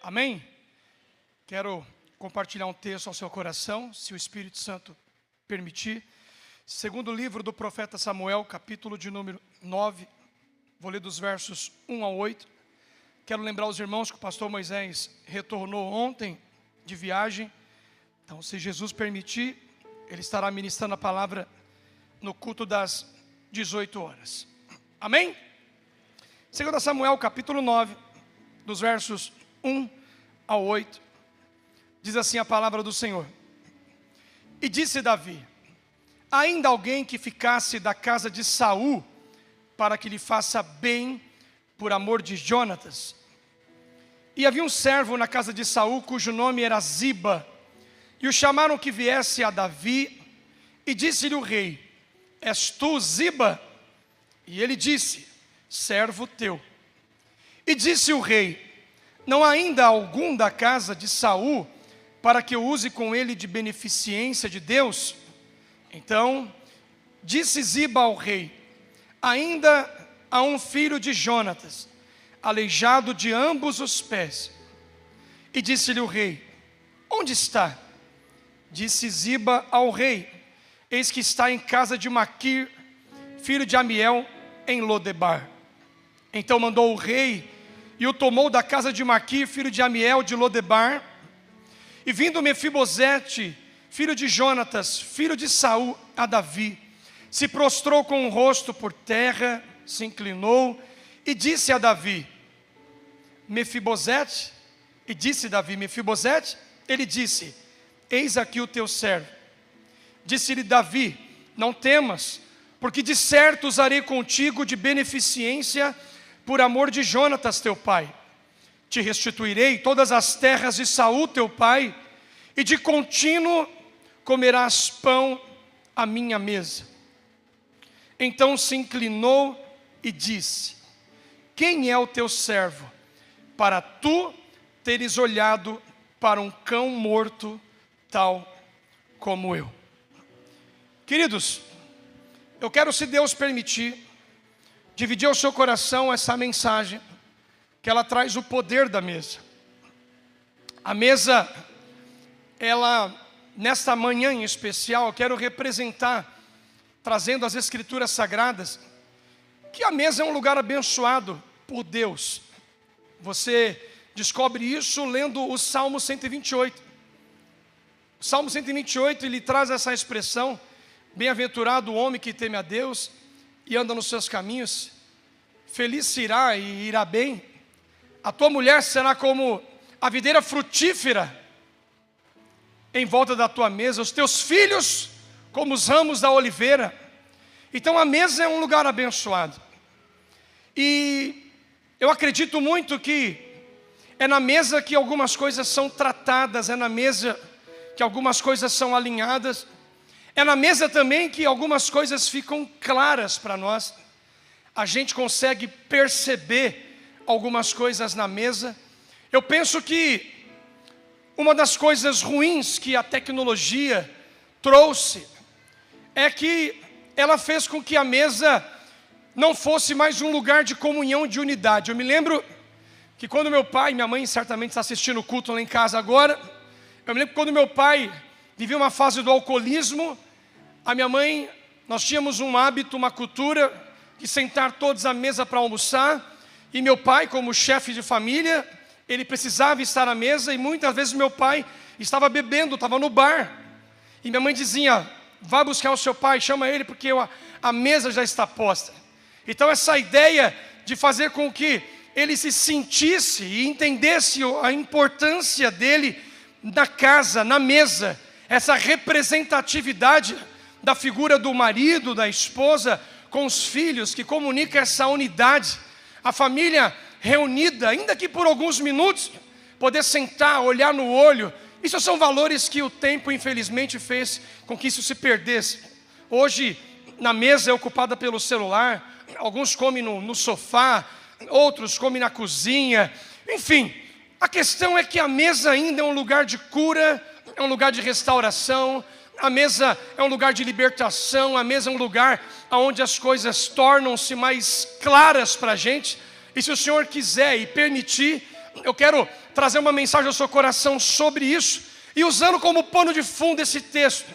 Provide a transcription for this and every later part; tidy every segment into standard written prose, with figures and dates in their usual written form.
Amém? Quero compartilhar um texto ao seu coração, se o Espírito Santo permitir. Segundo livro do profeta Samuel, capítulo de número 9. Vou ler dos versos 1 ao 8. Quero lembrar os irmãos que o pastor Moisés retornou ontem de viagem. Então, se Jesus permitir, ele estará ministrando a palavra no culto das 18 horas. Amém? Segundo Samuel, capítulo 9, dos versos 1 ao 8. Diz assim a palavra do Senhor. E disse Davi: ainda alguém que ficasse da casa de Saul, para que lhe faça bem por amor de Jonatas. E havia um servo na casa de Saul, cujo nome era Ziba. E o chamaram que viesse a Davi, e disse-lhe o rei: és tu, Ziba? E ele disse: servo teu. E disse o rei: não há ainda algum da casa de Saul, para que eu use com ele de beneficência de Deus? Então disse Ziba ao rei: ainda há um filho de Jonatas, aleijado de ambos os pés. E disse-lhe o rei: onde está? Disse Ziba ao rei: eis que está em casa de Maquir, filho de Amiel, em Lodebar. Então mandou o rei, e o tomou da casa de Maquir, filho de Amiel, de Lodebar. E vindo Mefibosete, filho de Jonatas, filho de Saul, a Davi, se prostrou com o rosto por terra, se inclinou, e disse a Davi: Mefibosete? E disse Davi: Mefibosete? Ele disse: eis aqui o teu servo. Disse-lhe Davi: não temas, porque de certo usarei contigo de beneficência por amor de Jonatas teu pai. Te restituirei todas as terras de Saul teu pai, e de contínuo comerás pão à minha mesa. Então se inclinou e disse: quem é o teu servo, para tu teres olhado para um cão morto, tal como eu? Queridos, eu quero, se Deus permitir, dividir ao seu coração essa mensagem, que ela traz o poder da mesa. A mesa, ela, nesta manhã em especial, eu quero representar, trazendo as escrituras sagradas, que a mesa é um lugar abençoado por Deus. Você descobre isso lendo o Salmo 128. O Salmo 128, ele traz essa expressão: bem-aventurado o homem que teme a Deus e anda nos seus caminhos, feliz será e irá bem. A tua mulher será como a videira frutífera em volta da tua mesa, os teus filhos como os ramos da oliveira. Então a mesa é um lugar abençoado. E eu acredito muito que é na mesa que algumas coisas são tratadas, é na mesa que algumas coisas são alinhadas, é na mesa também que algumas coisas ficam claras para nós. A gente consegue perceber algumas coisas na mesa. Eu penso que uma das coisas ruins que a tecnologia trouxe é que ela fez com que a mesa não fosse mais um lugar de comunhão, de unidade. Eu me lembro que quando meu pai, minha mãe certamente está assistindo o culto lá em casa agora, eu me lembro que quando meu pai vivia uma fase do alcoolismo, a minha mãe, nós tínhamos um hábito, uma cultura, de sentar todos à mesa para almoçar, e meu pai, como chefe de família, ele precisava estar à mesa, e muitas vezes meu pai estava bebendo, estava no bar, e minha mãe dizia: vá buscar o seu pai, chama ele, porque a mesa já está posta. Então essa ideia de fazer com que ele se sentisse e entendesse a importância dele na casa, na mesa, essa representatividade da figura do marido, da esposa, com os filhos, que comunica essa unidade, a família reunida, ainda que por alguns minutos, poder sentar, olhar no olho. Isso são valores que o tempo infelizmente fez com que isso se perdesse. Hoje, na mesa é ocupada pelo celular, alguns comem no sofá, outros comem na cozinha, enfim. A questão é que a mesa ainda é um lugar de cura, é um lugar de restauração. A mesa é um lugar de libertação, a mesa é um lugar onde as coisas tornam-se mais claras para a gente. E se o Senhor quiser e permitir, eu quero trazer uma mensagem ao seu coração sobre isso, e usando como pano de fundo esse texto.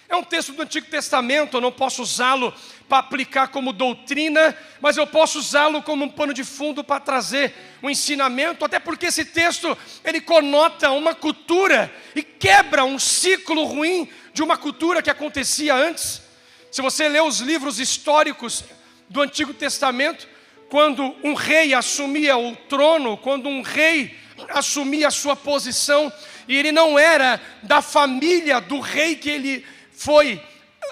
É um texto do Antigo Testamento, eu não posso usá-lo para aplicar como doutrina, mas eu posso usá-lo como um pano de fundo para trazer um ensinamento, até porque esse texto, ele conota uma cultura e quebra um ciclo ruim de uma cultura que acontecia antes. Se você ler os livros históricos do Antigo Testamento, quando um rei assumia o trono, quando um rei assumia a sua posição, e ele não era da família do rei que ele foi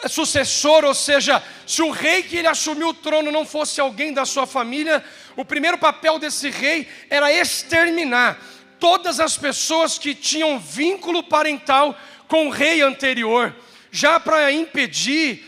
sucessor, ou seja, se o rei que ele assumiu o trono não fosse alguém da sua família, o primeiro papel desse rei era exterminar todas as pessoas que tinham vínculo parental com o rei anterior, já para impedir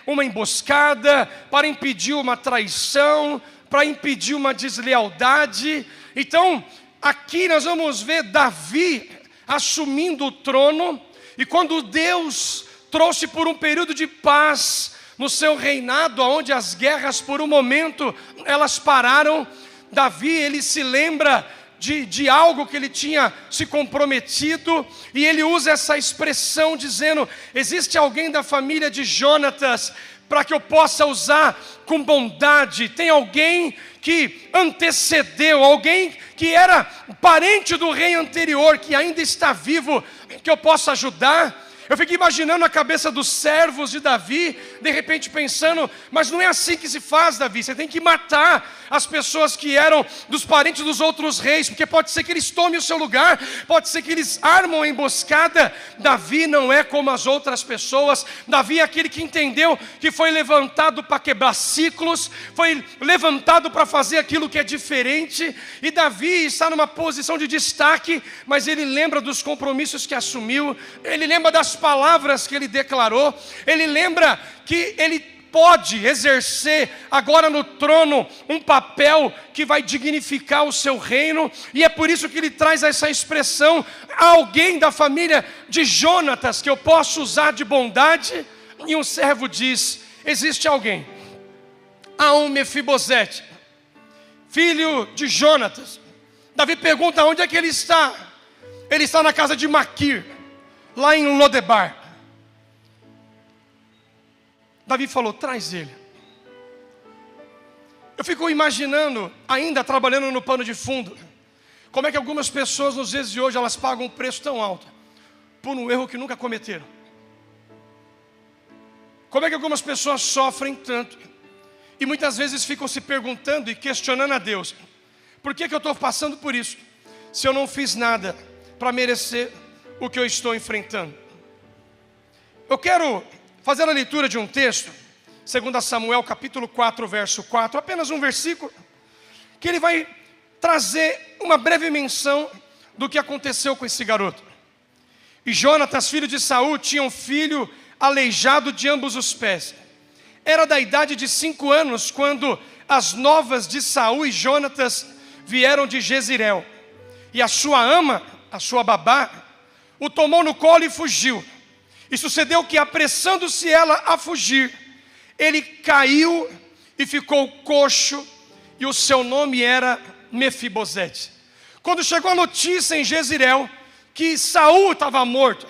uma emboscada, para impedir uma traição, para impedir uma deslealdade. Então, aqui nós vamos ver Davi assumindo o trono, e quando Deus trouxe por um período de paz no seu reinado, onde as guerras por um momento elas pararam, Davi ele se lembra de algo que ele tinha se comprometido, e ele usa essa expressão dizendo: existe alguém da família de Jonatas para que eu possa usar com bondade, tem alguém que antecedeu, alguém que era parente do rei anterior, que ainda está vivo, que eu possa ajudar. Eu fico imaginando a cabeça dos servos de Davi, de repente pensando: mas não é assim que se faz, Davi, você tem que matar as pessoas que eram dos parentes dos outros reis, porque pode ser que eles tomem o seu lugar, pode ser que eles armam a emboscada. Davi não é como as outras pessoas, Davi é aquele que entendeu que foi levantado para quebrar ciclos, foi levantado para fazer aquilo que é diferente, e Davi está numa posição de destaque, mas ele lembra dos compromissos que assumiu, ele lembra das palavras que ele declarou, ele lembra que ele pode exercer agora no trono um papel que vai dignificar o seu reino, e é por isso que ele traz essa expressão: alguém da família de Jonatas que eu posso usar de bondade. E um servo diz: existe alguém, há um Mefibosete, filho de Jonatas. Davi pergunta: onde é que ele está? Ele está na casa de Maquir, lá em Lodebar. Davi falou: traz ele. Eu fico imaginando, ainda trabalhando no pano de fundo, como é que algumas pessoas nos dias de hoje elas pagam um preço tão alto por um erro que nunca cometeram. Como é que algumas pessoas sofrem tanto e muitas vezes ficam se perguntando e questionando a Deus: por que eu estou passando por isso, se eu não fiz nada para merecer o que eu estou enfrentando? Eu quero fazer a leitura de um texto, 2 Samuel capítulo 4, verso 4, apenas um versículo, que ele vai trazer uma breve menção do que aconteceu com esse garoto. E Jonatas, filho de Saul, tinha um filho aleijado de ambos os pés. Era da idade de 5 anos quando as novas de Saul e Jonatas vieram de Jezreel. E a sua ama, a sua babá, o tomou no colo e fugiu. E sucedeu que, apressando-se ela a fugir, ele caiu e ficou coxo, e o seu nome era Mefibosete. Quando chegou a notícia em Jezreel que Saul estava morto,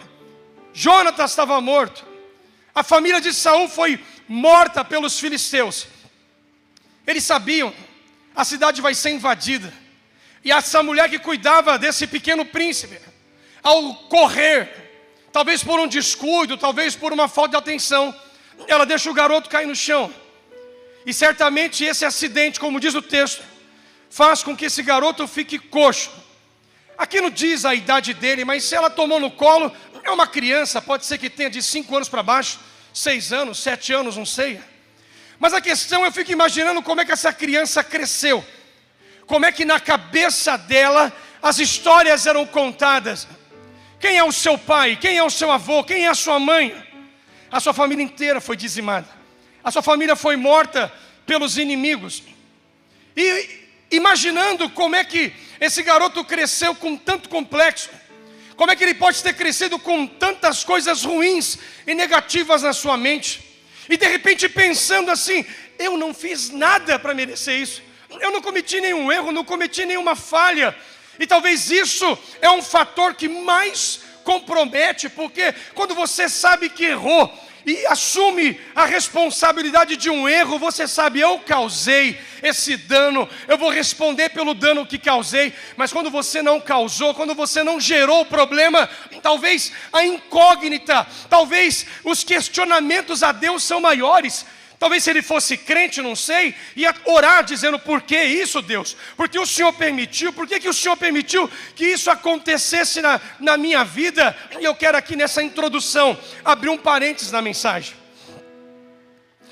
Jonatas estava morto, a família de Saul foi morta pelos filisteus. Eles sabiam: a cidade vai ser invadida. E essa mulher que cuidava desse pequeno príncipe, ao correr, talvez por um descuido, talvez por uma falta de atenção, ela deixa o garoto cair no chão. E certamente esse acidente, como diz o texto, faz com que esse garoto fique coxo. Aqui não diz a idade dele, mas se ela tomou no colo, é uma criança, pode ser que tenha de 5 anos para baixo, 6 anos, 7 anos, não sei. Mas a questão, eu fico imaginando como é que essa criança cresceu, como é que na cabeça dela as histórias eram contadas. Quem é o seu pai? Quem é o seu avô? Quem é a sua mãe? A sua família inteira foi dizimada. A sua família foi morta pelos inimigos. E imaginando como é que esse garoto cresceu com tanto complexo, como é que ele pode ter crescido com tantas coisas ruins e negativas na sua mente, e de repente pensando assim: eu não fiz nada para merecer isso, eu não cometi nenhum erro, não cometi nenhuma falha, E talvez isso é um fator que mais compromete, porque quando você sabe que errou e assume a responsabilidade de um erro, você sabe, eu causei esse dano, eu vou responder pelo dano que causei. Mas quando você não causou, quando você não gerou o problema, talvez a incógnita, talvez os questionamentos a Deus são maiores. Talvez se ele fosse crente, não sei, ia orar dizendo, por que isso, Deus? Porque o Senhor permitiu, por que o Senhor permitiu que isso acontecesse na minha vida? E eu quero aqui nessa introdução, abrir um parênteses na mensagem.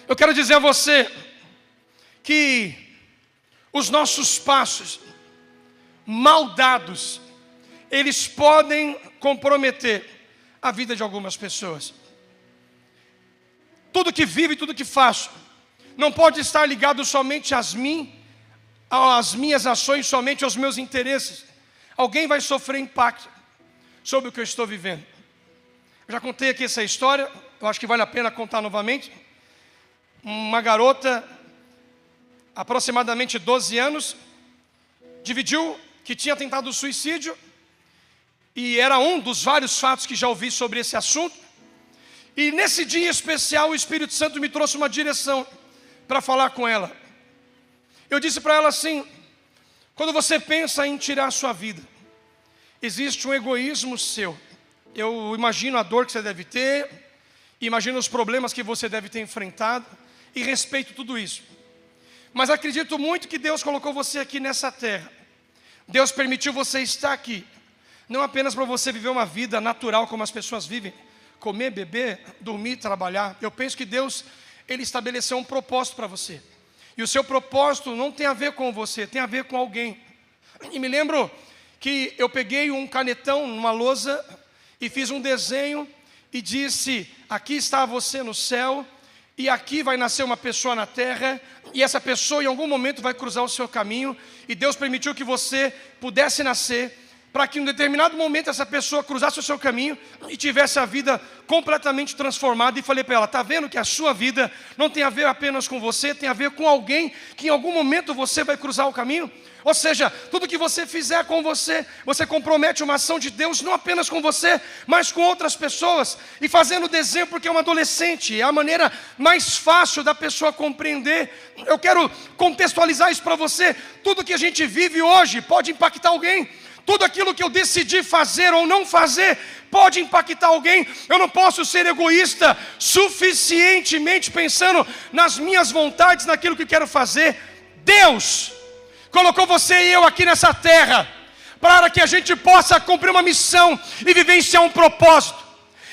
Eu quero dizer a você, que os nossos passos, mal dados, eles podem comprometer a vida de algumas pessoas. Tudo que vivo e tudo que faço não pode estar ligado somente às minhas ações, somente aos meus interesses. Alguém vai sofrer impacto sobre o que eu estou vivendo. Eu já contei aqui essa história, eu acho que vale a pena contar novamente. Uma garota, aproximadamente 12 anos, dividiu que tinha tentado suicídio, e era um dos vários fatos que já ouvi sobre esse assunto. E nesse dia especial, o Espírito Santo me trouxe uma direção para falar com ela. Eu disse para ela assim, quando você pensa em tirar a sua vida, existe um egoísmo seu. Eu imagino a dor que você deve ter, imagino os problemas que você deve ter enfrentado, e respeito tudo isso. Mas acredito muito que Deus colocou você aqui nessa terra. Deus permitiu você estar aqui, não apenas para você viver uma vida natural como as pessoas vivem, comer, beber, dormir, trabalhar. Eu penso que Deus, Ele estabeleceu um propósito para você. E o seu propósito não tem a ver com você, tem a ver com alguém. E me lembro que eu peguei um canetão numa lousa e fiz um desenho e disse, aqui está você no céu, e aqui vai nascer uma pessoa na terra, e essa pessoa em algum momento vai cruzar o seu caminho, e Deus permitiu que você pudesse nascer, para que em um determinado momento essa pessoa cruzasse o seu caminho e tivesse a vida completamente transformada. E falei para ela, está vendo que a sua vida não tem a ver apenas com você, tem a ver com alguém que em algum momento você vai cruzar o caminho? Ou seja, tudo que você fizer com você, você compromete uma ação de Deus, não apenas com você, mas com outras pessoas. E fazendo desenho, porque é um adolescente, é a maneira mais fácil da pessoa compreender. Eu quero contextualizar isso para você. Tudo que a gente vive hoje pode impactar alguém. Tudo aquilo que eu decidi fazer ou não fazer pode impactar alguém. Eu não posso ser egoísta suficientemente pensando nas minhas vontades, naquilo que quero fazer. Deus colocou você e eu aqui nessa terra para que a gente possa cumprir uma missão e vivenciar um propósito.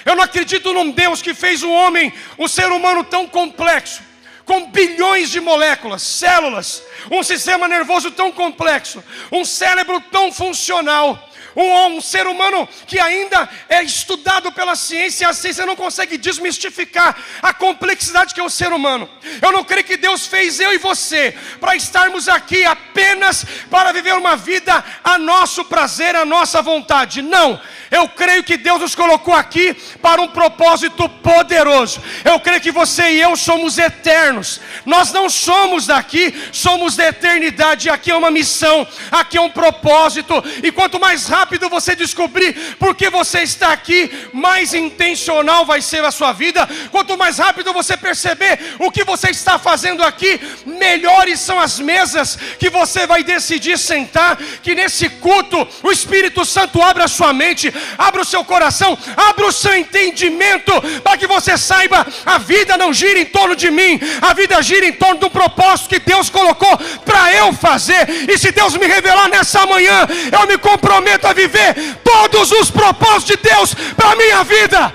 Eu não acredito num Deus que fez um homem, um ser humano tão complexo, com bilhões de moléculas, células, um sistema nervoso tão complexo, um cérebro tão funcional, um ser humano que ainda é estudado pela ciência, e a ciência não consegue desmistificar a complexidade que é o ser humano. Eu não creio que Deus fez eu e você para estarmos aqui apenas para viver uma vida a nosso prazer, a nossa vontade. Não, eu creio que Deus nos colocou aqui para um propósito poderoso. Eu creio que você e eu somos eternos. Nós não somos daqui, somos da eternidade. Aqui é uma missão, aqui é um propósito. E quanto mais rápido você descobrir por que você está aqui, mais intencional vai ser a sua vida. Quanto mais rápido você perceber o que você está fazendo aqui, melhores são as mesas que você vai decidir sentar. Que nesse culto o Espírito Santo abra a sua mente, abra o seu coração, abra o seu entendimento, para que você saiba, a vida não gira em torno de mim, a vida gira em torno do propósito que Deus colocou para eu fazer. E se Deus me revelar nessa manhã, eu me comprometo a viver todos os propósitos de Deus para a minha vida.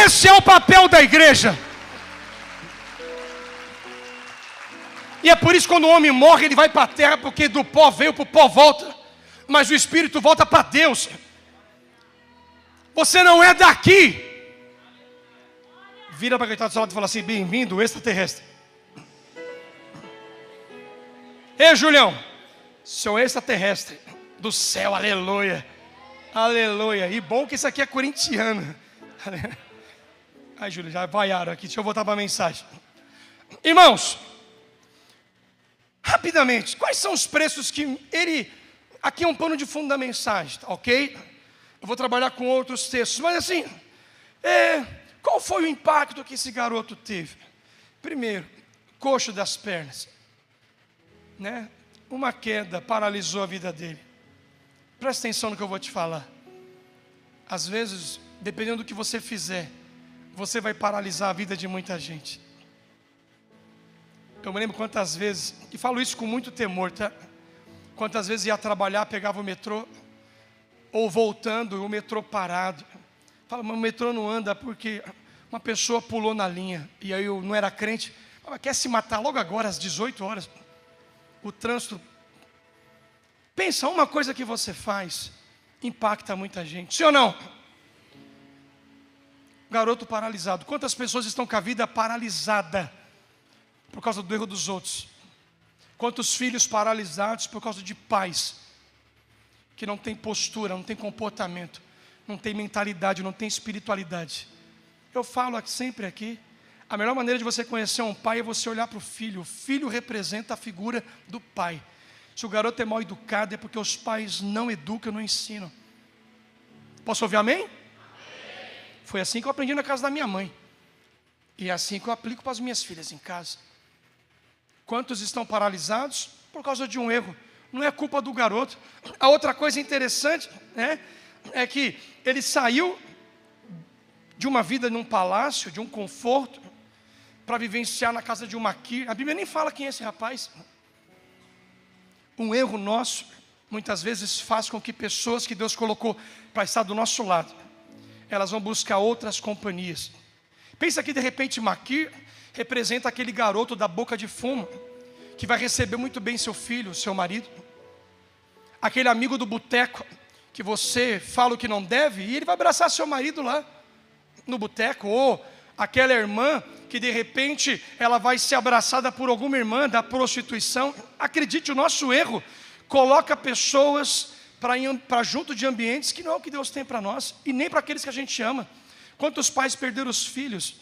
Esse é o papel da igreja. E é por isso que quando o homem morre, ele vai para a terra, porque do pó veio, para o pó volta. Mas o espírito volta para Deus. Você não é daqui. Vira para quem está do seu lado e fala assim: bem-vindo, extraterrestre. Ei, Julião, seu extraterrestre do céu, aleluia. Aleluia. E bom que isso aqui é corintiano. Ai, Júlio, já vaiaram aqui. Deixa eu voltar para a mensagem. Irmãos, rapidamente, quais são os preços que ele Aqui é um pano de fundo da mensagem, tá, ok? Eu vou trabalhar com outros textos, mas assim, qual foi o impacto que esse garoto teve? Primeiro, coxo das pernas, né? Uma queda paralisou a vida dele. Presta atenção no que eu vou te falar. Às vezes, dependendo do que você fizer, você vai paralisar a vida de muita gente. Eu me lembro quantas vezes, e falo isso com muito temor, tá? Quantas vezes ia trabalhar, pegava o metrô, ou voltando, o metrô parado. Fala, mas o metrô não anda porque uma pessoa pulou na linha. E aí eu não era crente. Fala, quer se matar logo agora, às 18 horas. O trânsito. Pensa, uma coisa que você faz impacta muita gente. Sim ou não? Garoto paralisado. Quantas pessoas estão com a vida paralisada por causa do erro dos outros? Quantos filhos paralisados por causa de pais que não têm postura, não têm comportamento, não têm mentalidade, não têm espiritualidade? Eu falo sempre aqui, a melhor maneira de você conhecer um pai é você olhar para o filho. O filho representa a figura do pai. Se o garoto é mal educado é porque os pais não educam, não ensinam. Posso ouvir amém? Foi assim que eu aprendi na casa da minha mãe. E é assim que eu aplico para as minhas filhas em casa. Quantos estão paralisados por causa de um erro? Não é culpa do garoto. A outra coisa interessante, né, é que ele saiu de uma vida num palácio, de um conforto, para vivenciar na casa de um maquir. A Bíblia nem fala quem é esse rapaz. Um erro nosso, muitas vezes faz com que pessoas que Deus colocou para estar do nosso lado, elas vão buscar outras companhias. Pensa que de repente Maquir representa aquele garoto da boca de fumo, que vai receber muito bem seu filho, seu marido. Aquele amigo do boteco, que você fala o que não deve, e ele vai abraçar seu marido lá, no boteco. Ou aquela irmã, que de repente ela vai ser abraçada por alguma irmã da prostituição. Acredite, o nosso erro coloca pessoas para junto de ambientes que não é o que Deus tem para nós, e nem para aqueles que a gente ama. Quantos pais perderam os filhos,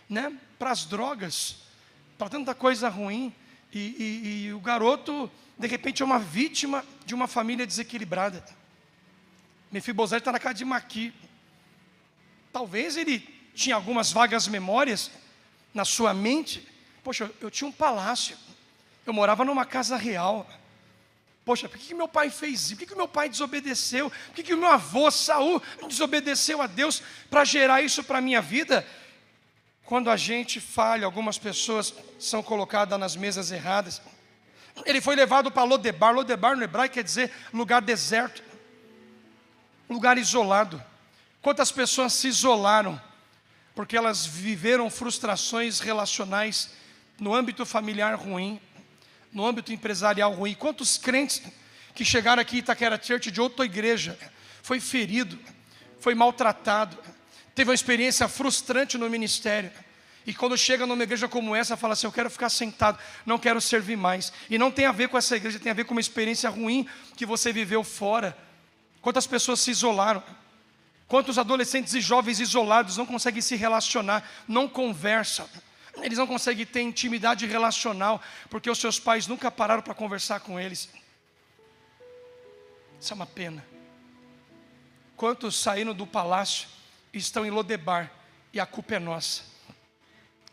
né, para as drogas, para tanta coisa ruim, e o garoto de repente é uma vítima de uma família desequilibrada. Mefibosete está na casa de Maquir. Talvez ele tinha algumas vagas memórias na sua mente. Poxa, eu tinha um palácio, eu morava numa casa real. Poxa, por que meu pai fez isso? Por que meu pai desobedeceu? Por que o meu avô Saul desobedeceu a Deus para gerar isso para a minha vida? Quando a gente falha, algumas pessoas são colocadas nas mesas erradas. Ele foi levado para Lodebar. Lodebar no hebraico quer dizer lugar deserto, lugar isolado. Quantas pessoas se isolaram porque elas viveram frustrações relacionais no âmbito familiar ruim, no âmbito empresarial ruim? Quantos crentes que chegaram aqui em Itaquera Church de outra igreja, foi ferido, foi maltratado, teve uma experiência frustrante no ministério, e quando chega numa igreja como essa, fala assim, eu quero ficar sentado, não quero servir mais. E não tem a ver com essa igreja, tem a ver com uma experiência ruim que você viveu fora. Quantas pessoas se isolaram? Quantos adolescentes e jovens isolados não conseguem se relacionar, não conversam? Eles não conseguem ter intimidade relacional, porque os seus pais nunca pararam para conversar com eles. Isso é uma pena. Quantos saíram do palácio e estão em Lodebar, e a culpa é nossa.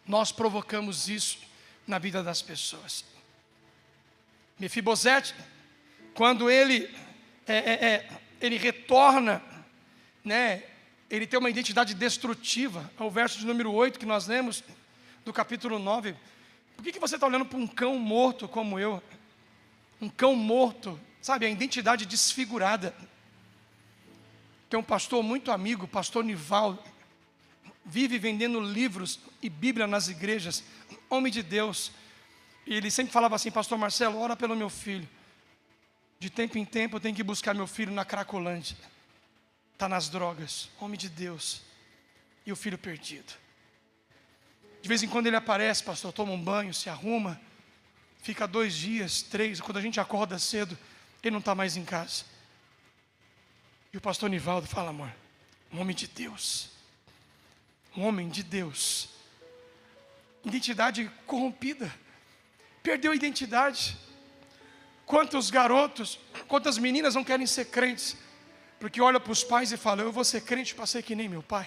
Nós provocamos isso na vida das pessoas. Mefibosete, quando ele retorna, né, ele tem uma identidade destrutiva. É o verso de número 8 que nós lemos, do capítulo 9. Por que você está olhando para um cão morto como eu? Um cão morto, sabe, a identidade desfigurada. Tem um pastor muito amigo, pastor Nivaldo, vive vendendo livros e Bíblia nas igrejas, homem de Deus. E ele sempre falava assim, pastor Marcelo, ora pelo meu filho. De tempo em tempo eu tenho que buscar meu filho na Cracolândia. Está nas drogas, homem de Deus. E o filho perdido. De vez em quando ele aparece, pastor, toma um banho, se arruma, fica 2 dias, 3, quando a gente acorda cedo, ele não está mais em casa. E o pastor Nivaldo fala, amor, um homem de Deus. Um homem de Deus. Identidade corrompida. Perdeu a identidade. Quantos garotos Quantas meninas não querem ser crentes? Porque olha para os pais e fala: eu vou ser crente para ser que nem meu pai.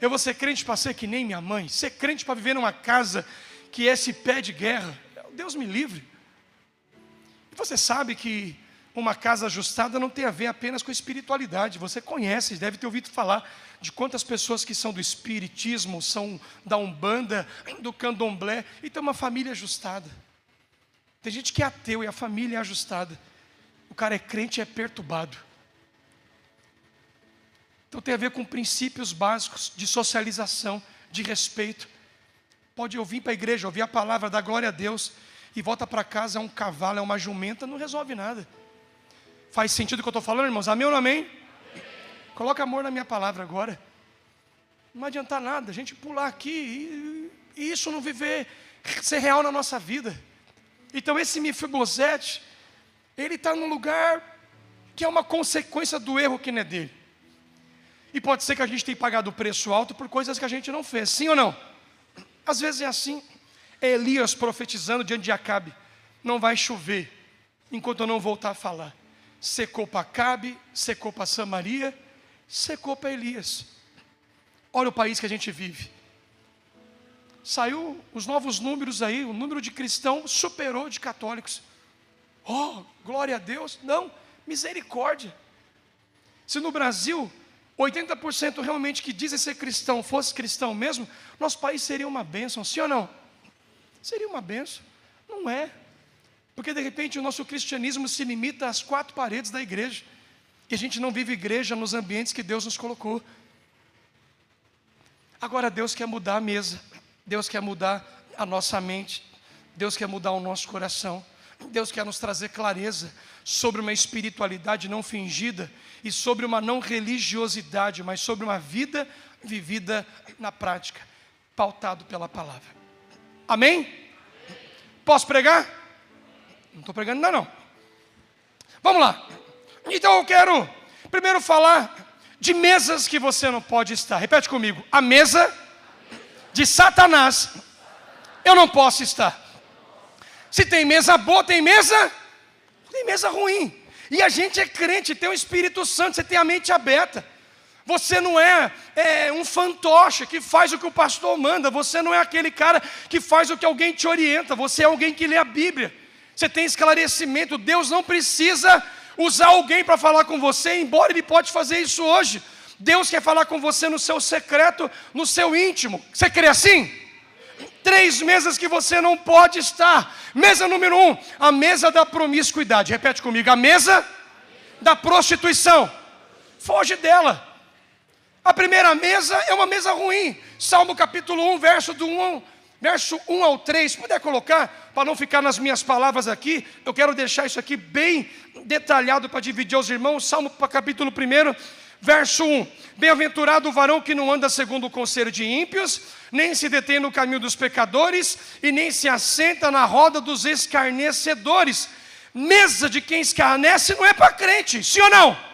Eu vou ser crente para ser que nem minha mãe. Ser crente para viver numa casa que é esse pé de guerra. Deus me livre. E você sabe que uma casa ajustada não tem a ver apenas com espiritualidade. Você conhece, deve ter ouvido falar de quantas pessoas que são do espiritismo, são da Umbanda, do Candomblé, e tem uma família ajustada. Tem gente que é ateu e a família é ajustada. O cara é crente e é perturbado. Então tem a ver com princípios básicos de socialização, de respeito. Pode eu vir para a igreja, ouvir a palavra, dar glória a Deus, e volta para casa, é um cavalo, é uma jumenta, não resolve nada. Faz sentido o que eu estou falando, irmãos? Amém ou não amém? Coloca amor na minha palavra agora. Não vai adiantar nada a gente pular aqui e isso não ser real na nossa vida. Então esse Mefibosete, ele está num lugar que é uma consequência do erro que não é dele. E pode ser que a gente tenha pagado o preço alto por coisas que a gente não fez, sim ou não? Às vezes é assim. É Elias profetizando diante de Acabe: não vai chover enquanto eu não voltar a falar. Secou para Acabe, secou para Samaria, secou para Elias. Olha o país que a gente vive. Saiu os novos números aí, o número de cristãos superou de católicos. Oh, glória a Deus. Não, misericórdia. Se no Brasil 80% realmente que dizem ser cristão fosse cristão mesmo, nosso país seria uma bênção, sim ou não? Seria uma bênção. Não é. Porque de repente o nosso cristianismo se limita às 4 paredes da igreja. E a gente não vive igreja nos ambientes que Deus nos colocou. Agora Deus quer mudar a mesa. Deus quer mudar a nossa mente. Deus quer mudar o nosso coração. Deus quer nos trazer clareza sobre uma espiritualidade não fingida e sobre uma não religiosidade, mas sobre uma vida vivida na prática, pautado pela palavra. Amém? Posso pregar? Não estou pregando ainda não. Vamos lá. Então eu quero primeiro falar de mesas que você não pode estar. Repete comigo: a mesa de Satanás eu não posso estar. Se tem mesa boa, tem mesa ruim. E a gente é crente, tem o Espírito Santo, você tem a mente aberta. Você não é um fantoche que faz o que o pastor manda. Você não é aquele cara que faz o que alguém te orienta. Você é alguém que lê a Bíblia. Você tem esclarecimento. Deus não precisa usar alguém para falar com você, embora Ele pode fazer isso hoje. Deus quer falar com você no seu secreto, no seu íntimo. Você crê assim? 3 mesas que você não pode estar. Mesa número 1, a mesa da promiscuidade. Repete comigo: a mesa da prostituição. Foge dela. A primeira mesa é uma mesa ruim. Salmo capítulo 1, verso 1 ao 3. Se puder colocar, para não ficar nas minhas palavras aqui, eu quero deixar isso aqui bem detalhado para dividir aos irmãos. Salmo capítulo 1, verso 1. Bem-aventurado o varão que não anda segundo o conselho de ímpios, nem se detém no caminho dos pecadores, e nem se assenta na roda dos escarnecedores. Mesa de quem escarnece não é para crente, sim ou não?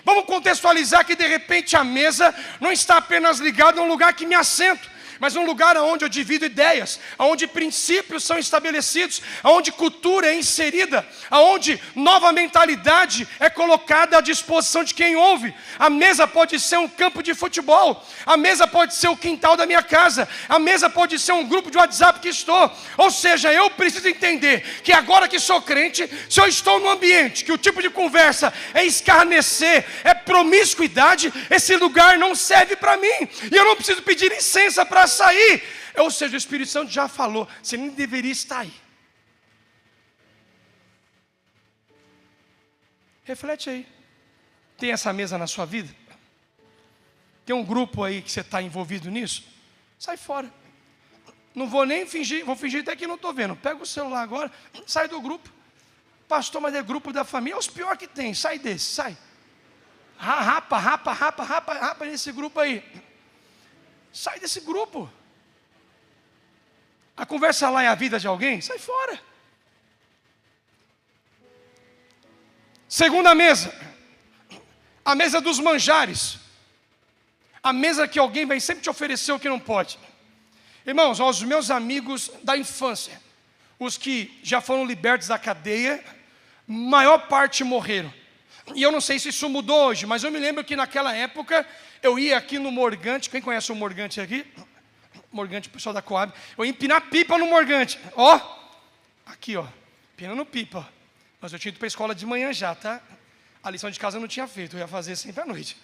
Vamos contextualizar que de repente a mesa não está apenas ligada a um lugar que me assento, mas um lugar onde eu divido ideias, onde princípios são estabelecidos, onde cultura é inserida, onde nova mentalidade é colocada à disposição de quem ouve. A mesa pode ser um campo de futebol, a mesa pode ser o quintal da minha casa, a mesa pode ser um grupo de WhatsApp que estou. Ou seja, eu preciso entender que agora que sou crente, se eu estou num ambiente que o tipo de conversa é escarnecer, é promiscuidade, esse lugar não serve para mim, e eu não preciso pedir licença para sair. Ou seja, o Espírito Santo já falou, você nem deveria estar aí. Reflete aí. Tem essa mesa na sua vida? Tem um grupo aí que você está envolvido nisso? Sai fora. Não vou nem fingir, vou fingir até que não estou vendo. Pega o celular agora, sai do grupo. Pastor, mas é grupo da família, é os piores que tem. Sai desse, sai. Rapa nesse grupo aí. Sai desse grupo. A conversa lá é a vida de alguém? Sai fora. Segunda mesa, a mesa dos manjares. A mesa que alguém vai sempre te oferecer o que não pode. Irmãos, aos meus amigos da infância, os que já foram libertos da cadeia, maior parte morreram. E eu não sei se isso mudou hoje, mas eu me lembro que naquela época, eu ia aqui no Morgante. Quem conhece o Morgante aqui? Morgante, o pessoal da Coab. Eu ia empinar pipa no Morgante. Ó, aqui ó, empinando pipa. Mas eu tinha ido para a escola de manhã já, tá? A lição de casa eu não tinha feito, eu ia fazer sempre à noite.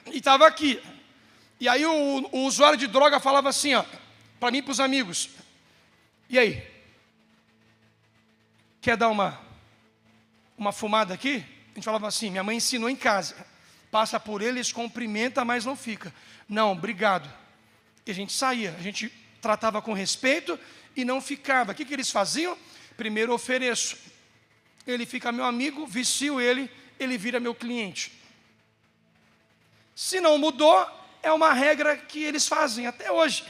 E estava aqui. E aí o usuário de droga falava assim, ó, para mim e para os amigos. E aí? Quer dar uma fumada aqui? A gente falava assim, minha mãe ensinou em casa. Passa por eles, cumprimenta, mas não fica. Não, obrigado. E a gente saía, a gente tratava com respeito e não ficava. O que eles faziam? Primeiro eu ofereço. Ele fica meu amigo, vicio ele vira meu cliente. Se não mudou, é uma regra que eles fazem até hoje.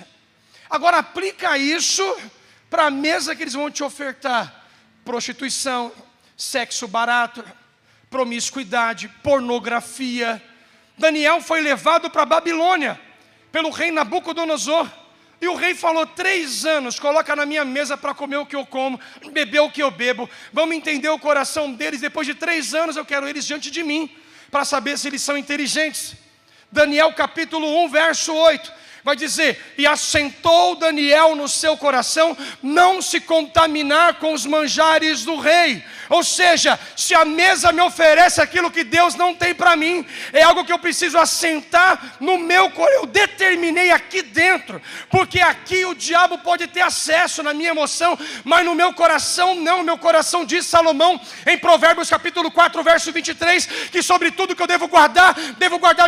Agora aplica isso para a mesa que eles vão te ofertar. Prostituição, sexo barato, promiscuidade, pornografia. Daniel foi levado para a Babilônia pelo rei Nabucodonosor. E o rei falou, 3 anos, coloca na minha mesa para comer o que eu como, beber o que eu bebo. Vamos entender o coração deles. Depois de 3 anos eu quero eles diante de mim, para saber se eles são inteligentes. Daniel capítulo 1, verso 8. Vai dizer, e assentou Daniel no seu coração não se contaminar com os manjares do rei. Ou seja, se a mesa me oferece aquilo que Deus não tem para mim, é algo que eu preciso assentar no meu coração. Eu determinei aqui dentro, porque aqui o diabo pode ter acesso na minha emoção, mas no meu coração não. Meu coração diz Salomão em Provérbios capítulo 4, verso 23, que sobre tudo que eu devo guardar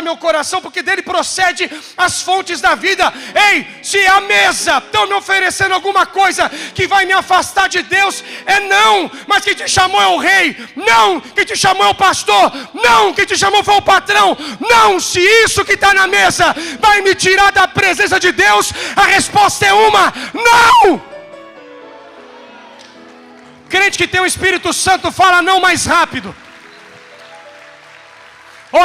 meu coração, porque dele procede as fontes da vida. Ei, se a mesa estão me oferecendo alguma coisa que vai me afastar de Deus, é não. Mas quem te chamou é o rei, não. Quem te chamou é o pastor, não. Quem te chamou foi o patrão, não. Se isso que está na mesa vai me tirar da presença de Deus, a resposta é uma, não. Crente que tem o Espírito Santo fala não mais rápido.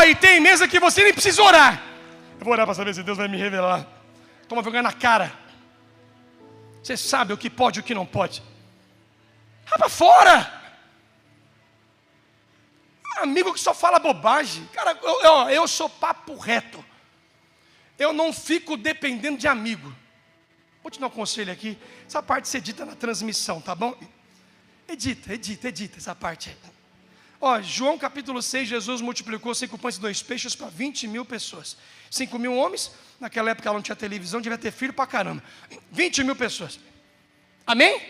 E tem mesa que você nem precisa orar. Eu vou orar para saber se Deus vai me revelar. Toma vergonha na cara. Você sabe o que pode e o que não pode. Para fora. Amigo que só fala bobagem. Cara, eu sou papo reto. Eu não fico dependendo de amigo. Vou te dar um conselho aqui. Essa parte você edita na transmissão, tá bom? Edita essa parte aí. João capítulo 6, Jesus multiplicou 5 pães e 2 peixes para 20 mil pessoas. 5 mil homens, naquela época ela não tinha televisão, devia ter filho para caramba. 20 mil pessoas. Amém?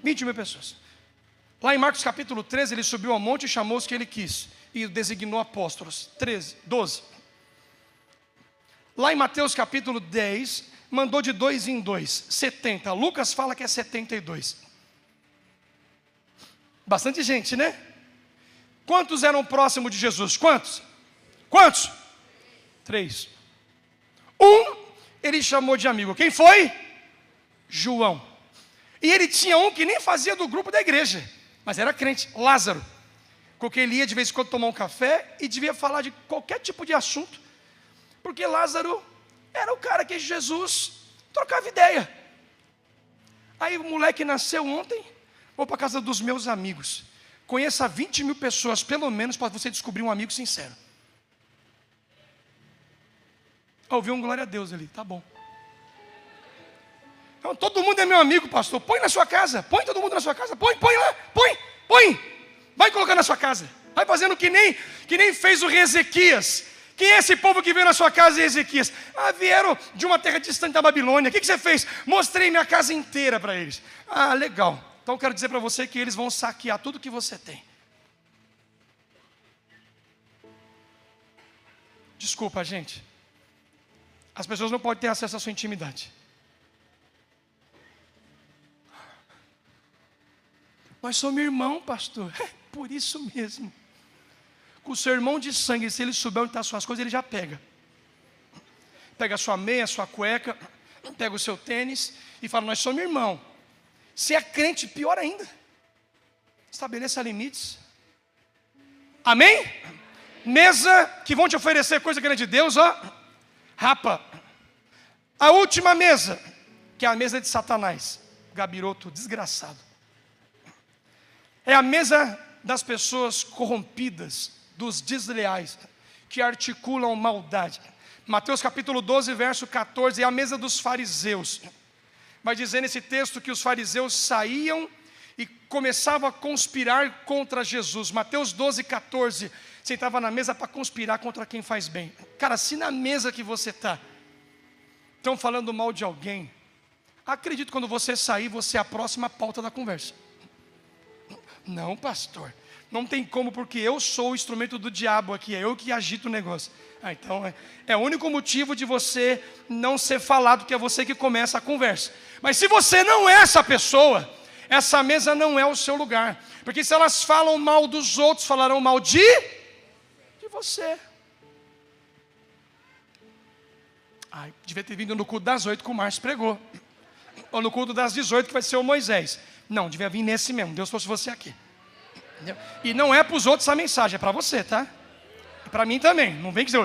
20 mil pessoas. Lá em Marcos capítulo 13, ele subiu ao monte e chamou os que ele quis. E designou apóstolos. 12. Lá em Mateus capítulo 10, mandou de 2 em 2. 70. Lucas fala que é 72. Bastante gente, né? Quantos eram próximos de Jesus? Quantos? 3. Ele chamou de amigo. Quem foi? João. E ele tinha um que nem fazia do grupo da igreja, mas era crente, Lázaro. Porque ele ia de vez em quando tomar um café e devia falar de qualquer tipo de assunto. Porque Lázaro era o cara que Jesus trocava ideia. Aí o moleque nasceu ontem, vou para a casa dos meus amigos. Conheça 20 mil pessoas, pelo menos, para você descobrir um amigo sincero. Ouvi um glória a Deus ali, tá bom. Então, todo mundo é meu amigo, pastor. Põe na sua casa, põe todo mundo na sua casa, põe lá, põe. Vai colocar na sua casa. Vai fazendo que nem fez o rei Ezequias. Quem é esse povo que veio na sua casa, Ezequias? Vieram de uma terra distante da Babilônia. O que você fez? Mostrei minha casa inteira para eles. Legal. Então eu quero dizer para você que eles vão saquear tudo que você tem. Desculpa, gente. As pessoas não podem ter acesso à sua intimidade. Nós somos irmãos, pastor. Por isso mesmo. Com o seu irmão de sangue, se ele souber onde estão as suas coisas, ele já pega. Pega a sua meia, a sua cueca, pega o seu tênis e fala, nós somos irmãos. Se é crente, pior ainda. Estabeleça limites. Amém? Mesa que vão te oferecer coisa que não é de Deus, rapa. A última mesa, que é a mesa de Satanás. Gabiroto desgraçado. É a mesa das pessoas corrompidas, dos desleais, que articulam maldade. Mateus capítulo 12, verso 14, é a mesa dos fariseus. Vai dizer nesse texto que os fariseus saíam e começavam a conspirar contra Jesus. Mateus 12, 14, sentava na mesa para conspirar contra quem faz bem. Cara, se na mesa que você está, estão falando mal de alguém, acredito que quando você sair, você é a próxima pauta da conversa. Não, pastor, não tem como, porque eu sou o instrumento do diabo aqui, é eu que agito o negócio. Então é o único motivo de você não ser falado, que é você que começa a conversa. Mas se você não é essa pessoa, essa mesa não é o seu lugar. Porque se elas falam mal dos outros, falarão mal de você. Devia ter vindo no culto das 8 que o Márcio pregou. Ou no culto das 18 que vai ser o Moisés. Não, devia vir nesse mesmo. Deus trouxe você aqui. Entendeu? E não é para os outros a mensagem, é para você, tá? É para mim também. Não vem dizer,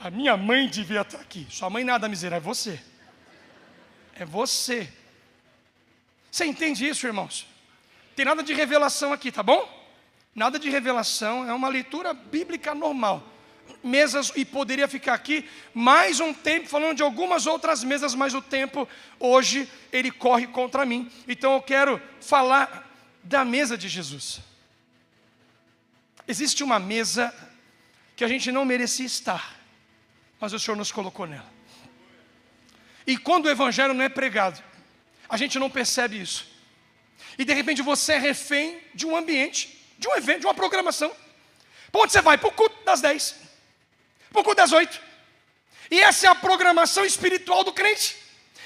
a minha mãe devia estar aqui. Sua mãe nada, miséria, é você. É você. Você entende isso, irmãos? Tem nada de revelação aqui, tá bom? Nada de revelação, é uma leitura bíblica normal. Mesas, e poderia ficar aqui mais um tempo falando de algumas outras mesas, mas o tempo hoje ele corre contra mim. Então eu quero falar da mesa de Jesus. Existe uma mesa que a gente não merecia estar, mas o Senhor nos colocou nela. E quando o evangelho não é pregado, a gente não percebe isso. E de repente você é refém de um ambiente, de um evento, de uma programação. Para onde você vai? Para o culto das 10, para o culto das 8. E essa é a programação espiritual do crente.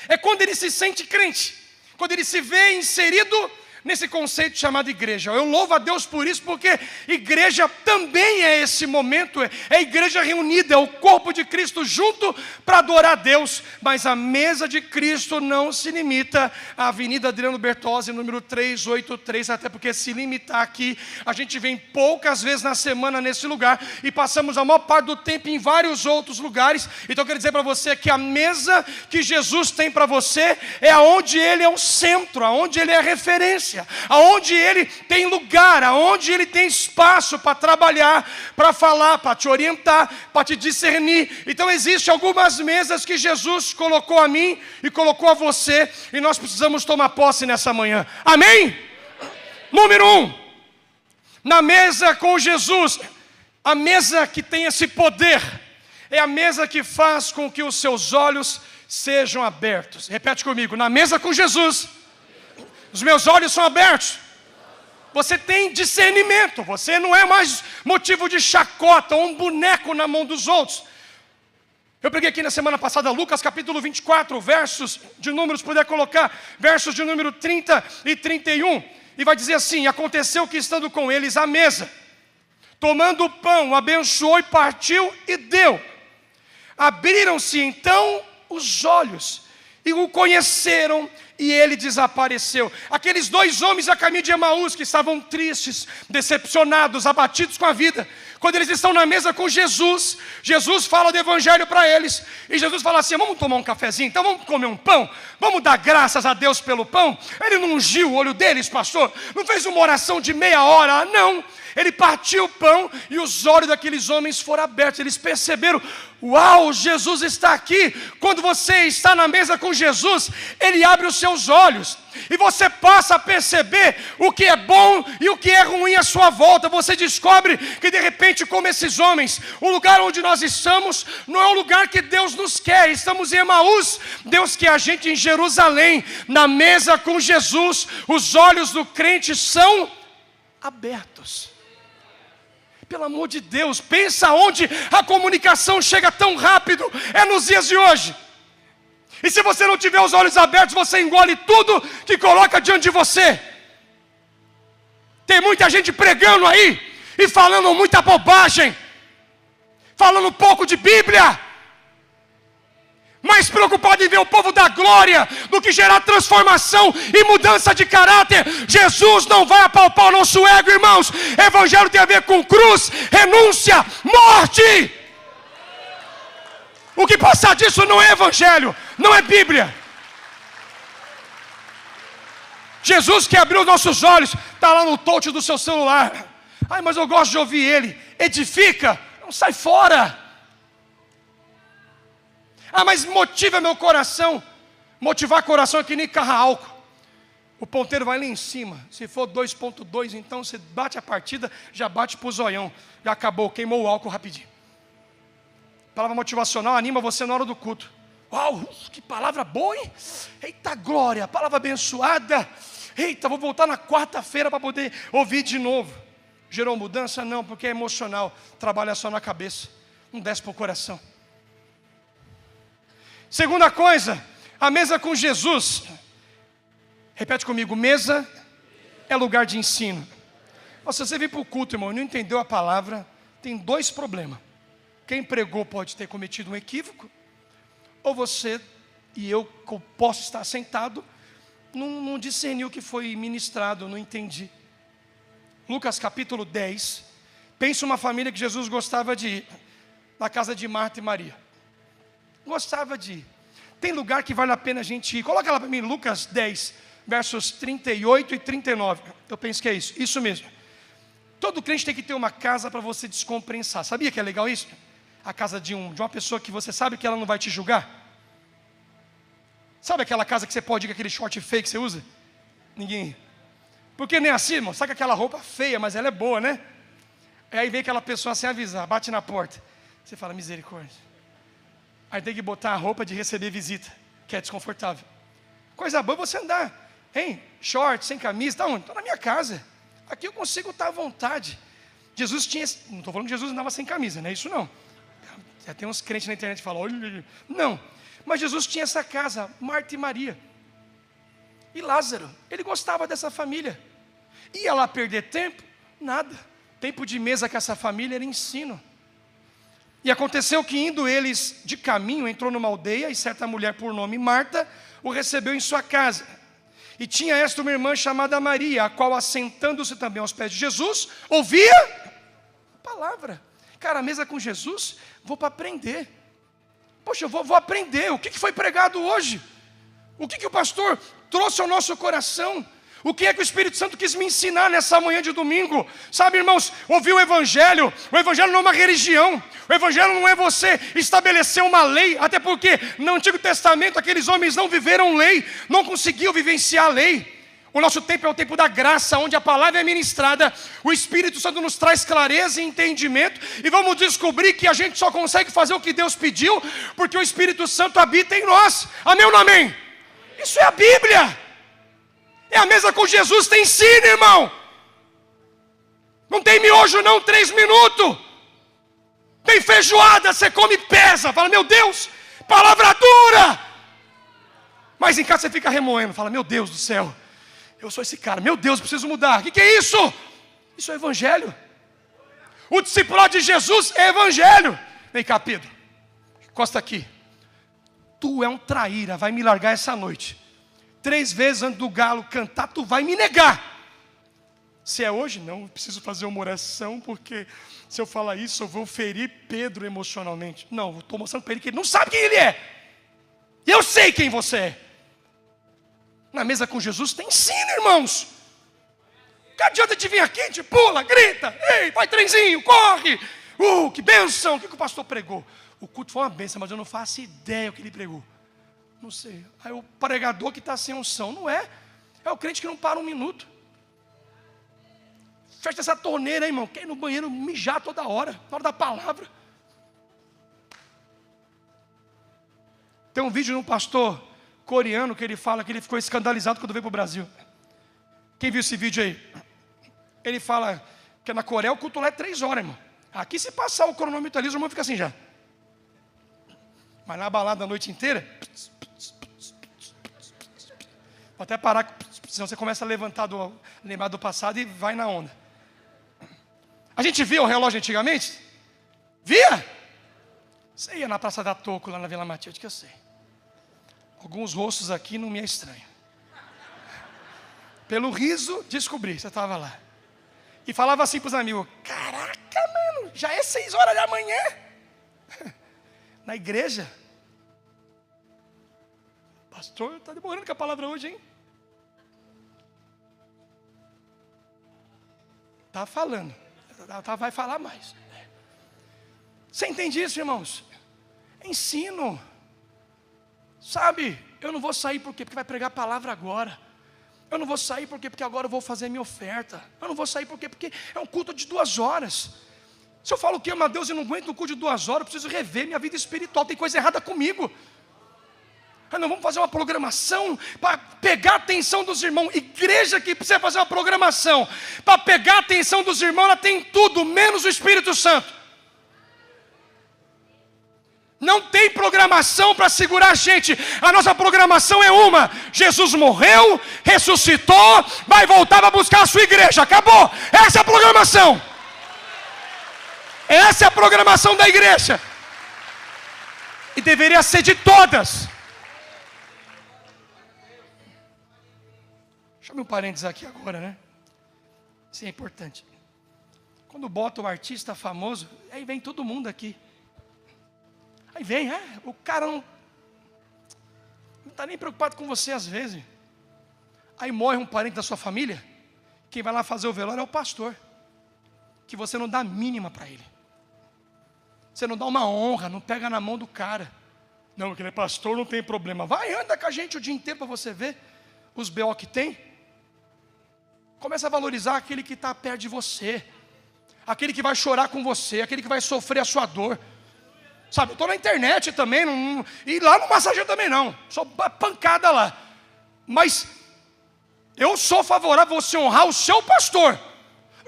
É quando ele se sente crente, quando ele se vê inserido nesse conceito chamado igreja. Eu louvo a Deus por isso, porque igreja também é esse momento, é a igreja reunida, é o corpo de Cristo junto para adorar a Deus. Mas a mesa de Cristo não se limita à Avenida Adriano Bertozzi, número 383, até porque se limitar aqui, a gente vem poucas vezes na semana nesse lugar, e passamos a maior parte do tempo em vários outros lugares. Então eu quero dizer para você que a mesa que Jesus tem para você é aonde Ele é o centro, aonde Ele é a referência, aonde Ele tem lugar, aonde Ele tem espaço para trabalhar, para falar, para te orientar, para te discernir. Então existem algumas mesas que Jesus colocou a mim e colocou a você, e nós precisamos tomar posse nessa manhã. Amém? Número 1, na mesa com Jesus, a mesa que tem esse poder, é a mesa que faz com que os seus olhos sejam abertos. Repete comigo: na mesa com Jesus, os meus olhos são abertos. Você tem discernimento, você não é mais motivo de chacota ou um boneco na mão dos outros. Eu preguei aqui na semana passada, Lucas capítulo 24, versos de números, puder colocar, versos de número 30 e 31, e vai dizer assim: aconteceu que estando com eles à mesa, tomando o pão, abençoou e partiu e deu. Abriram-se então os olhos e o conheceram, e ele desapareceu. Aqueles 2 homens a caminho de Emaús, que estavam tristes, decepcionados, abatidos com a vida, quando eles estão na mesa com Jesus, Jesus fala do evangelho para eles, e Jesus fala assim: vamos tomar um cafezinho, então vamos comer um pão, vamos dar graças a Deus pelo pão. Ele não ungiu o olho deles, pastor, não fez uma oração de meia hora, não. Ele partiu o pão e os olhos daqueles homens foram abertos. Eles perceberam: uau, Jesus está aqui. Quando você está na mesa com Jesus, Ele abre os seus olhos, e você passa a perceber o que é bom e o que é ruim à sua volta. Você descobre que de repente, como esses homens, o lugar onde nós estamos não é o lugar que Deus nos quer. Estamos em Emaús, Deus quer a gente em Jerusalém. Na mesa com Jesus, os olhos do crente são abertos. Pelo amor de Deus, pensa onde a comunicação chega tão rápido, é nos dias de hoje. E se você não tiver os olhos abertos, você engole tudo que coloca diante de você. Tem muita gente pregando aí e falando muita bobagem, falando pouco de Bíblia, mais preocupado em ver o povo da glória do que gerar transformação e mudança de caráter. Jesus não vai apalpar o nosso ego, irmãos. Evangelho tem a ver com cruz, renúncia, morte. O que passar disso não é evangelho, não é Bíblia. Jesus que abriu nossos olhos, está lá no touch do seu celular. Ai, mas eu gosto de ouvir Ele. Edifica, não sai fora. Ah, mas motiva meu coração. Motivar coração é que nem carro a álcool. O ponteiro vai lá em cima. Se for 2.2, então você bate a partida, já bate pro zoião. Já acabou, queimou o álcool rapidinho. Palavra motivacional anima você na hora do culto. Uau, que palavra boa, hein? Eita glória, palavra abençoada. Eita, vou voltar na quarta-feira para poder ouvir de novo. Gerou mudança? Não, porque é emocional. Trabalha só na cabeça, não desce para o coração. Segunda coisa, a mesa com Jesus. Repete comigo, mesa é lugar de ensino. Se você vir para o culto, irmão, e não entendeu a palavra, tem dois problemas. Quem pregou pode ter cometido um equívoco, ou você e eu posso estar sentado, não discerni o que foi ministrado, não entendi. Lucas capítulo 10, pensa uma família que Jesus gostava de ir, na casa de Marta e Maria. Gostava de ir. Tem lugar que vale a pena a gente ir. Coloca lá para mim, Lucas 10, versos 38 e 39. Eu penso que é isso, isso mesmo. Todo crente tem que ter uma casa para você descompensar. Sabia que é legal isso? A casa de uma pessoa que você sabe que ela não vai te julgar. Sabe aquela casa que você pode ir com aquele short feio que você usa? Ninguém. Porque nem assim, irmão, sabe aquela roupa feia, mas ela é boa, né? Aí vem aquela pessoa sem avisar, bate na porta. Você fala, misericórdia. Aí tem que botar a roupa de receber visita, que é desconfortável. Coisa boa você andar, hein? Short, sem camisa, tá onde? Estou na minha casa. Aqui eu consigo estar à vontade. Jesus tinha, não estou falando que Jesus andava sem camisa, não é isso não. Já tem uns crentes na internet que falam, olha, não. Mas Jesus tinha essa casa, Marta e Maria. E Lázaro, ele gostava dessa família. Ia lá perder tempo? Nada. Tempo de mesa com essa família era ensino. E aconteceu que indo eles de caminho, entrou numa aldeia, e certa mulher por nome Marta, o recebeu em sua casa. E tinha esta uma irmã chamada Maria, a qual assentando-se também aos pés de Jesus, ouvia a palavra. Cara, a mesa com Jesus, vou para aprender. Poxa, eu vou aprender. O que foi pregado hoje? O que o pastor trouxe ao nosso coração? O que é que o Espírito Santo quis me ensinar nessa manhã de domingo? Sabe, irmãos, ouvir o Evangelho não é uma religião. O Evangelho não é você estabelecer uma lei. Até porque no Antigo Testamento aqueles homens não viveram lei, não conseguiam vivenciar a lei. O nosso tempo é o tempo da graça, onde a palavra é ministrada, o Espírito Santo nos traz clareza e entendimento, e vamos descobrir que a gente só consegue fazer o que Deus pediu, porque o Espírito Santo habita em nós. Amém ou não amém? Isso é a Bíblia. É a mesa com Jesus, tem ensino, irmão. Não tem miojo não, 3 minutos. Tem feijoada, você come e pesa. Fala, meu Deus, palavra dura. Mas em casa você fica remoendo, fala, meu Deus do céu. Eu sou esse cara, meu Deus, preciso mudar. O que é isso? Isso é evangelho. O discipulado de Jesus é evangelho. Vem cá, Pedro, encosta aqui. Tu é um traíra, vai me largar essa noite. 3 vezes antes do galo cantar, tu vai me negar. Se é hoje, não, eu preciso fazer uma oração, porque se eu falar isso, eu vou ferir Pedro emocionalmente. Não, eu estou mostrando para ele que ele não sabe quem ele é. E eu sei quem você é. Na mesa com Jesus tem ensino, irmãos. Que adianta de vir aqui, a gente pula, grita, ei, vai trenzinho, corre. Que bênção, o que o pastor pregou? O culto foi uma bênção, mas eu não faço ideia o que ele pregou. Não sei. Aí o pregador que está sem unção, não é? É o crente que não para um minuto. Fecha essa torneira, irmão, quer ir no banheiro mijar toda hora, na hora da palavra. Tem um vídeo de um pastor coreano que ele fala que ele ficou escandalizado quando veio para o Brasil. Quem viu esse vídeo aí? Ele fala que na Coreia o culto lá é 3 horas, irmão. Aqui se passar o cronômetro ali, o irmão fica assim já. Mas na balada a noite inteira, vou até parar, senão você começa a lembrar do passado e vai na onda. A gente via o relógio antigamente? Via? Você ia na Praça da Toco, lá na Vila Matilde, que eu sei. Alguns rostos aqui não me é estranho. Pelo riso, descobri, você estava lá. E falava assim para os amigos, caraca, mano, já é 6 horas da manhã. Na igreja. Pastor, está demorando com a palavra hoje, hein? Está falando. Vai falar mais. Você entende isso, irmãos? Ensino. Sabe, eu não vou sair porque vai pregar a palavra agora. Eu não vou sair porque agora eu vou fazer minha oferta. Eu não vou sair porque é um culto de 2 horas. Se eu falo que amo a Deus e não aguento um culto de 2 horas, eu preciso rever minha vida espiritual. Tem coisa errada comigo. Não vamos fazer uma programação para pegar a atenção dos irmãos. Igreja que precisa fazer uma programação para pegar a atenção dos irmãos, ela tem tudo, menos o Espírito Santo. Não tem programação para segurar a gente. A nossa programação é uma: Jesus morreu, ressuscitou, vai voltar para buscar a sua igreja. Acabou. Essa é a programação. Essa é a programação da igreja. E deveria ser de todas. Deixa eu um parênteses aqui agora, né? Isso é importante. Quando bota o artista famoso, aí vem todo mundo aqui. Aí vem, o cara não está nem preocupado com você às vezes. Aí morre um parente da sua família, quem vai lá fazer o velório é o pastor, que você não dá a mínima para ele. Você não dá uma honra, não pega na mão do cara. Não, porque ele é pastor, não tem problema. Vai, anda com a gente o dia inteiro para você ver os B.O. que tem. Começa a valorizar aquele que está perto de você, aquele que vai chorar com você, aquele que vai sofrer a sua dor. Sabe, eu estou na internet também, e lá no massageiro também não, só pancada lá. Mas eu sou favorável a você honrar o seu pastor,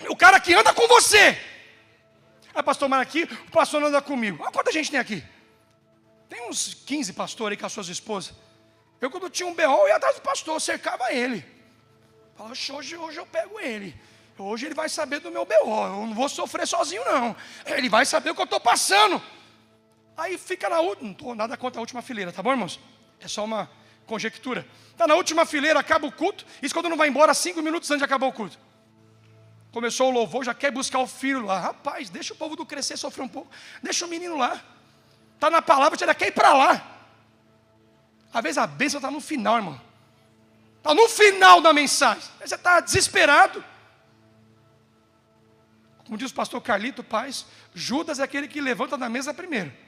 o cara que anda com você. Pastor, mas aqui o pastor não anda comigo. Quanta gente tem aqui? Tem uns 15 pastores aí com as suas esposas. Eu, quando tinha um B.O., eu ia atrás do pastor, cercava ele. Falava, hoje eu pego ele. Hoje ele vai saber do meu B.O., eu não vou sofrer sozinho não. Ele vai saber o que eu estou passando. Aí fica na última, não estou nada contra a última fileira, tá bom, irmãos? É só uma conjectura. Está na última fileira, acaba o culto. Isso quando não vai embora 5 minutos antes de acabar o culto. Começou o louvor, já quer buscar o filho lá. Rapaz, deixa o povo do crescer sofrer um pouco. Deixa o menino lá. Está na palavra, você já quer ir para lá. Às vezes a bênção está no final, irmão. Está no final da mensagem. Aí você está desesperado. Como diz o pastor Carlito Paz, Judas é aquele que levanta da mesa primeiro.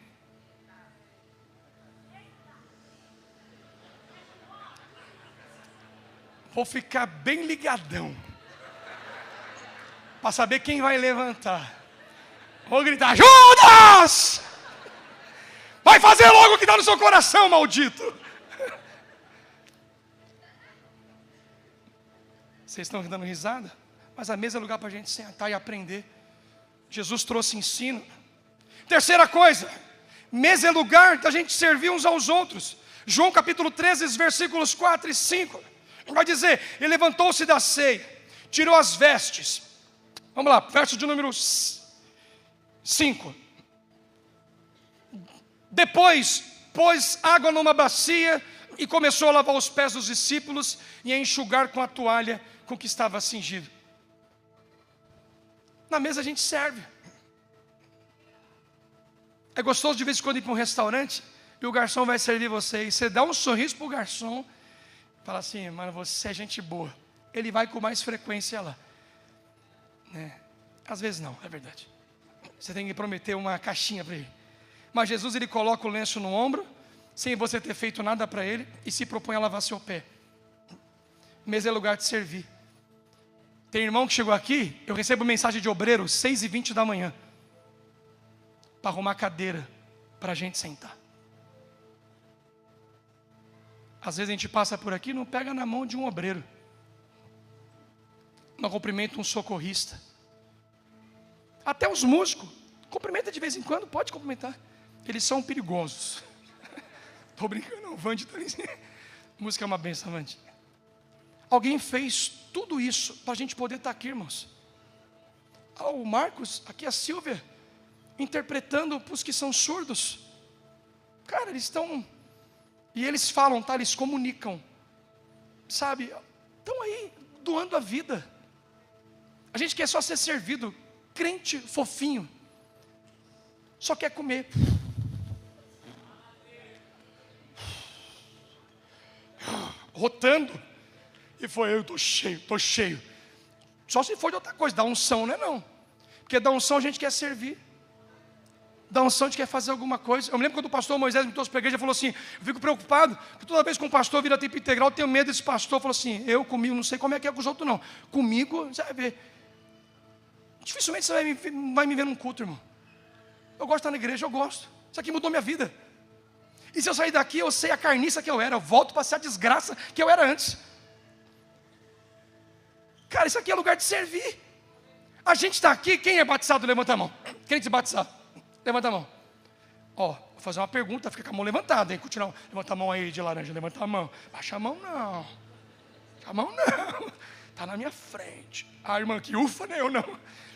Vou ficar bem ligadão para saber quem vai levantar. Vou gritar, Judas! Vai fazer logo o que está no seu coração, maldito. Vocês estão dando risada? Mas a mesa é lugar para a gente sentar e aprender. Jesus trouxe ensino. Terceira coisa, mesa é lugar da gente servir uns aos outros. João capítulo 13, versículos 4 e 5. Vai dizer, ele levantou-se da ceia, tirou as vestes. Vamos lá, verso de número 5. Depois pôs água numa bacia e começou a lavar os pés dos discípulos e a enxugar com a toalha com que estava cingido. Na mesa a gente serve. É gostoso de vez em quando ir para um restaurante e o garçom vai servir você. E você dá um sorriso para o garçom. Fala assim, mano, você é gente boa. Ele vai com mais frequência lá. Às vezes não, é verdade. Você tem que prometer uma caixinha para ele. Mas Jesus, ele coloca o lenço no ombro, sem você ter feito nada para ele, e se propõe a lavar seu pé. Mesa é lugar de servir. Tem irmão que chegou aqui, eu recebo mensagem de obreiro, 6h20 da manhã, para arrumar cadeira, para a gente sentar. Às vezes a gente passa por aqui e não pega na mão de um obreiro. Não cumprimenta um socorrista. Até os músicos, cumprimenta de vez em quando, pode cumprimentar. Eles são perigosos. Estou brincando, não, Vande está dizendo. Música é uma benção, Vande. Alguém fez tudo isso para a gente poder estar aqui, irmãos. O Marcos, aqui a Silvia, interpretando para os que são surdos. Cara, eles estão... E eles falam, tá? Eles comunicam. Sabe? Estão aí, doando a vida. A gente quer só ser servido. Crente fofinho. Só quer comer. Rotando. E foi, eu estou cheio, estou cheio. Só se for de outra coisa, da unção não é não. Porque da unção a gente quer servir. Da unção a gente quer fazer alguma coisa. Eu me lembro quando o pastor Moisés me trouxe para a igreja, ele falou assim, eu fico preocupado, porque toda vez que um pastor vira tempo integral, eu tenho medo desse pastor. Falou assim, eu comigo, não sei como é que é com os outros não. Comigo, você vai ver. Dificilmente você vai me ver num culto, irmão. Eu gosto de estar na igreja, eu gosto. Isso aqui mudou minha vida. E se eu sair daqui, eu sei a carniça que eu era. Eu volto para ser a desgraça que eu era antes. Cara, isso aqui é lugar de servir. A gente está aqui, quem é batizado, levanta a mão. Quem é se batizado? Levanta a mão. Ó, vou fazer uma pergunta, fica com a mão levantada, hein? Continua. Levanta a mão aí de laranja, levanta a mão. Baixa a mão não. Baixa a mão não. Está na minha frente. A irmã aqui, ufa, né? Eu não.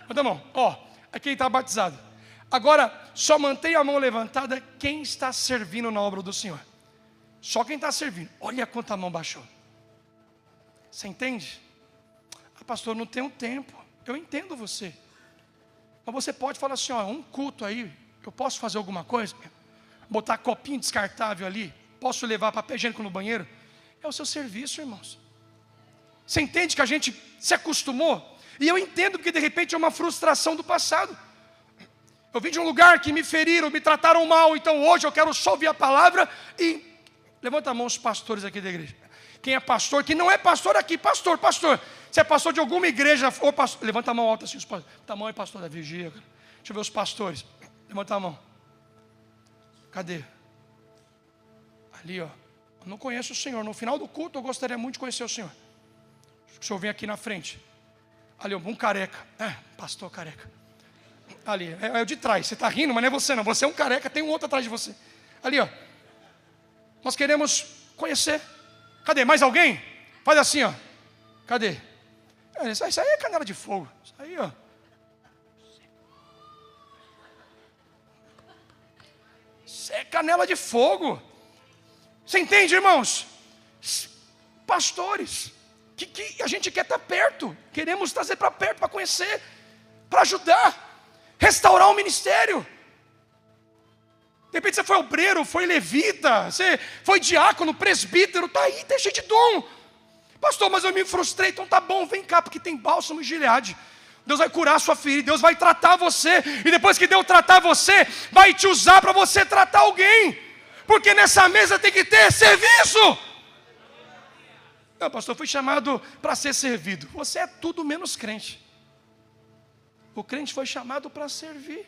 Levanta a mão. Ó, aqui quem está batizado. Agora, só mantenha a mão levantada quem está servindo na obra do Senhor. Só quem está servindo. Olha quanta a mão baixou. Você entende? Ah, pastor, não tenho tempo. Eu entendo você. Mas você pode falar assim, ó, um culto aí, eu posso fazer alguma coisa? Botar copinho descartável ali? Posso levar papel higiênico no banheiro? É o seu serviço, irmãos. Você entende que a gente se acostumou? E eu entendo porque de repente é uma frustração do passado. Eu vim de um lugar que me feriram, me trataram mal, então hoje eu quero só ouvir a palavra e... Levanta a mão os pastores aqui da igreja. Quem é pastor, que não é pastor aqui, pastor. Se é pastor de alguma igreja, ou pastor, levanta a mão alta assim, os pastores. Levanta a mão aí, pastor da vigia. Cara. Deixa eu ver os pastores. Levanta a mão. Cadê? Ali, ó. Eu não conheço o Senhor. No final do culto, eu gostaria muito de conhecer o Senhor. O Senhor vem aqui na frente. Ali, um careca. Pastor careca. Ali, é o de trás. Você está rindo, mas não é você não. Você é um careca, tem um outro atrás de você. Ali, ó. Nós queremos conhecer. Cadê? Mais alguém? Faz assim, ó. Cadê? Isso aí é canela de fogo. Isso aí, ó. Isso é canela de fogo. Você entende, irmãos? Pastores, que a gente quer estar perto. Queremos trazer para perto, para conhecer, para ajudar, restaurar o ministério. De repente você foi obreiro, foi levita, você foi diácono, presbítero, está aí, está cheio de dom. Pastor, mas eu me frustrei, então tá bom, vem cá, porque tem bálsamo em Gileade. Deus vai curar a sua ferida, Deus vai tratar você. E depois que Deus tratar você, vai te usar para você tratar alguém. Porque nessa mesa tem que ter serviço. Não, pastor, eu fui chamado para ser servido. Você é tudo menos crente. O crente foi chamado para servir.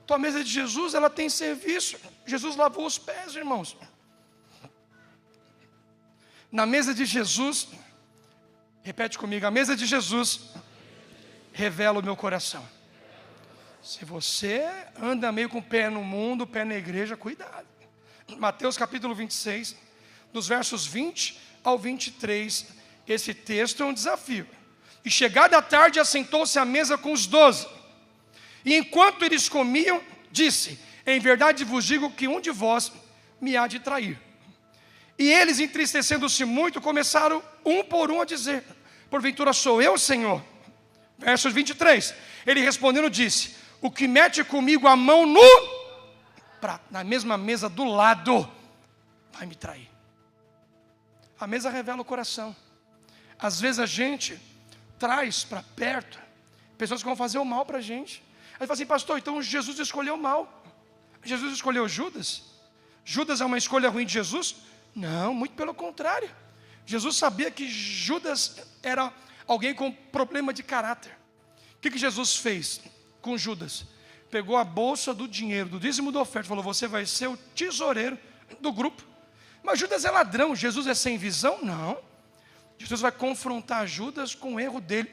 Tua mesa de Jesus, ela tem serviço. Jesus lavou os pés, irmãos. Na mesa de Jesus, repete comigo, a mesa de Jesus revela o meu coração. Se você anda meio com o pé no mundo, pé na igreja, cuidado. Mateus capítulo 26, dos versos 20 ao 23, esse texto é um desafio. E chegada a tarde, assentou-se à mesa com os 12. E enquanto eles comiam, disse, em verdade vos digo que um de vós me há de trair. E eles, entristecendo-se muito, começaram um por um a dizer, porventura sou eu, Senhor? Versos 23, ele respondendo disse, o que mete comigo a mão na mesma mesa do lado, vai me trair. A mesa revela o coração. Às vezes a gente traz para perto pessoas que vão fazer o mal para a gente. Aí fala assim, pastor, então Jesus escolheu o mal. Jesus escolheu Judas? Judas é uma escolha ruim de Jesus? Não, muito pelo contrário. Jesus sabia que Judas era alguém com problema de caráter. O que Jesus fez com Judas? Pegou a bolsa do dinheiro, do dízimo da oferta, falou, você vai ser o tesoureiro do grupo. Mas Judas é ladrão, Jesus é sem visão? Não. Jesus vai confrontar Judas com o erro dele.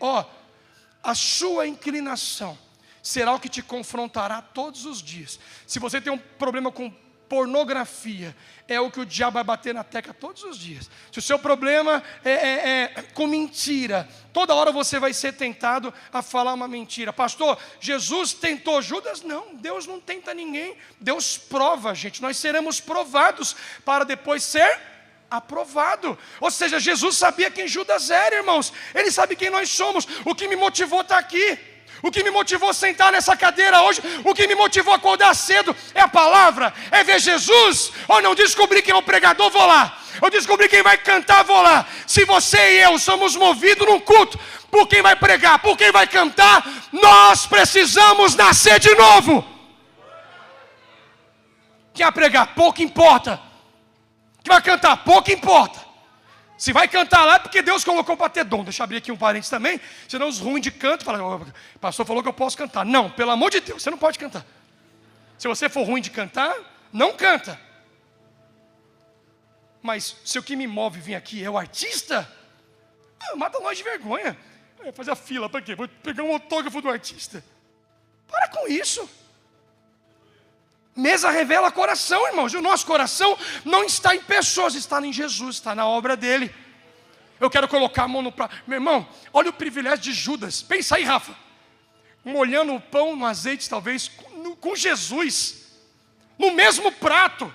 A sua inclinação será o que te confrontará todos os dias. Se você tem um problema com pornografia, é o que o diabo vai bater na tecla todos os dias. Se o seu problema é com mentira, toda hora você vai ser tentado a falar uma mentira. Pastor, Jesus tentou Judas? Não, Deus não tenta ninguém. Deus prova, gente. Nós seremos provados para depois ser aprovado. Ou seja, Jesus sabia quem Judas era, irmãos. Ele sabe quem nós somos. O que me motivou a estar aqui, o que me motivou a sentar nessa cadeira hoje, o que me motivou a acordar cedo, é a palavra, é ver Jesus, ou não descobrir quem é o pregador, vou lá. Eu descobri quem vai cantar, vou lá. Se você e eu somos movidos num culto por quem vai pregar, por quem vai cantar, nós precisamos nascer de novo. Quem vai pregar, pouco importa. Quem vai cantar, pouco importa. Se vai cantar lá é porque Deus colocou para ter dom. Deixa eu abrir aqui um parênteses também. Senão os ruins de canto falam, o pastor falou que eu posso cantar. Não, pelo amor de Deus, você não pode cantar. Se você for ruim de cantar, não canta. Mas se o que me move vir aqui é o artista, mata nós de vergonha. Fazer a fila para quê? Vou pegar um autógrafo do artista. Para com isso. Mesa revela coração, irmãos. E o nosso coração não está em pessoas, está em Jesus, está na obra dele. Eu quero colocar a mão no prato. Meu irmão, olha o privilégio de Judas. Pensa aí, Rafa. Molhando o pão no azeite, talvez, com Jesus. No mesmo prato.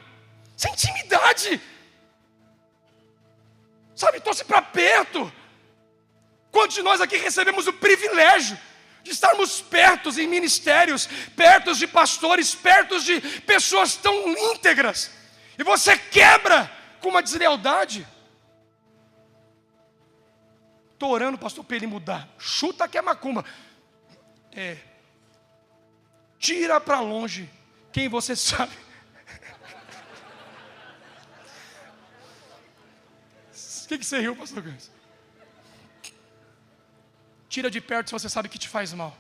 Sem intimidade. Sabe, trouxe para perto. Quantos de nós aqui recebemos o privilégio de estarmos perto em ministérios, perto de pastores, perto de pessoas tão íntegras, e você quebra com uma deslealdade. Estou orando, pastor, para ele mudar. Chuta que é macumba. Tira para longe quem você sabe. O que você riu, pastor Gans? Tira de perto se você sabe que te faz mal.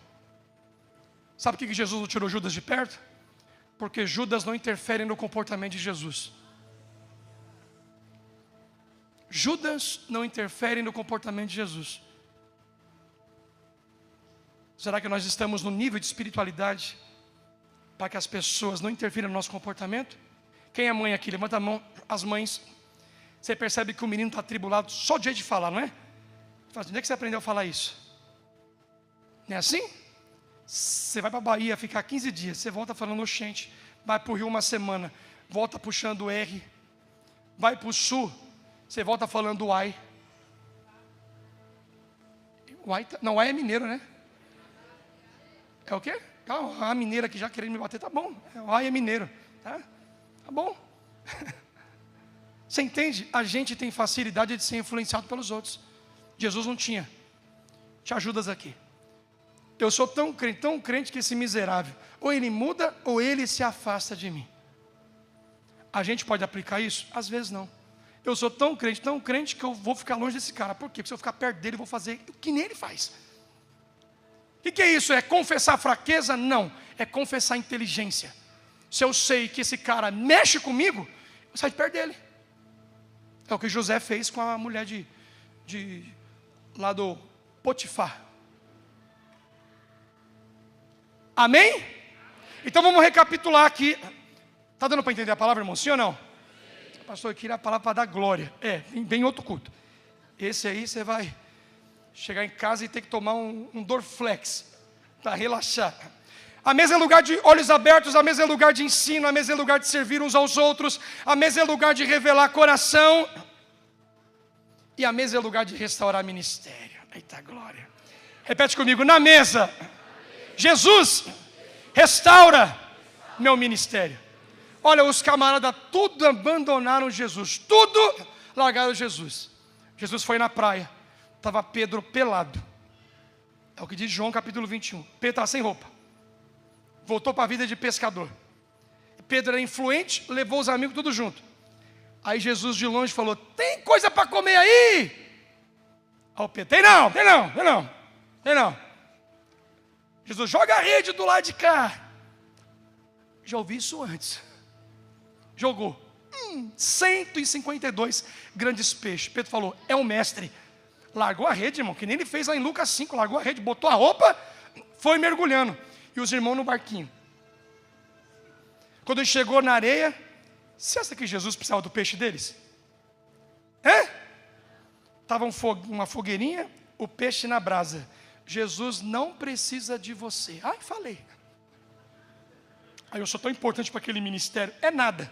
Sabe por que Jesus não tirou Judas de perto? Porque Judas não interfere no comportamento de Jesus. Judas não interfere no comportamento de Jesus. Será que nós estamos no nível de espiritualidade para que as pessoas não interfiram no nosso comportamento? Quem é mãe aqui? Levanta a mão. As mães. Você percebe que o menino está atribulado só de jeito de falar, não é? Onde é que você aprendeu a falar isso? Não é assim? Você vai para a Bahia ficar 15 dias, você volta falando oxente, vai para o Rio uma semana, volta puxando o R, vai para o Sul, você volta falando uai. Uai, não, uai é mineiro, né? É o quê? A mineira que já querendo me bater, tá bom. Uai é mineiro, tá? Tá bom. Você entende? A gente tem facilidade de ser influenciado pelos outros. Jesus não tinha. Te ajudas aqui. Eu sou tão crente que esse miserável, ou ele muda, ou ele se afasta de mim. A gente pode aplicar isso? Às vezes não. Eu sou tão crente que eu vou ficar longe desse cara. Por quê? Porque se eu ficar perto dele, eu vou fazer o que nem ele faz. O que é isso? É confessar fraqueza? Não. É confessar inteligência. Se eu sei que esse cara mexe comigo, eu saio de perto dele. É o que José fez com a mulher lá do Potifar. Amém? Então vamos recapitular aqui. Está dando para entender a palavra, irmão? Sim ou não? Pastor, eu queria a palavra para dar glória. Vem outro culto. Esse aí você vai chegar em casa e ter que tomar um Dorflex para relaxar. A mesa é lugar de olhos abertos, a mesa é lugar de ensino, a mesa é lugar de servir uns aos outros, a mesa é lugar de revelar coração, e a mesa é lugar de restaurar ministério. Eita glória. Repete comigo, na mesa, Jesus restaura meu ministério. Olha, os camaradas tudo abandonaram Jesus, tudo largaram Jesus. Jesus foi na praia, estava Pedro pelado. É o que diz João capítulo 21. Pedro estava sem roupa. Voltou para a vida de pescador. Pedro era influente, levou os amigos tudo junto. Aí Jesus de longe falou, tem coisa para comer aí? Aí o Pedro, tem não. Jesus, joga a rede do lado de cá. Já ouvi isso antes. Jogou 152 grandes peixes. Pedro falou, é o mestre. Largou a rede, irmão, que nem ele fez lá em Lucas 5. Largou a rede, botou a roupa, foi mergulhando. E os irmãos no barquinho. Quando ele chegou na areia, você acha que Jesus precisava do peixe deles? Estava uma fogueirinha, o peixe na brasa. Jesus não precisa de você. Ai, falei. Aí eu sou tão importante para aquele ministério. É nada.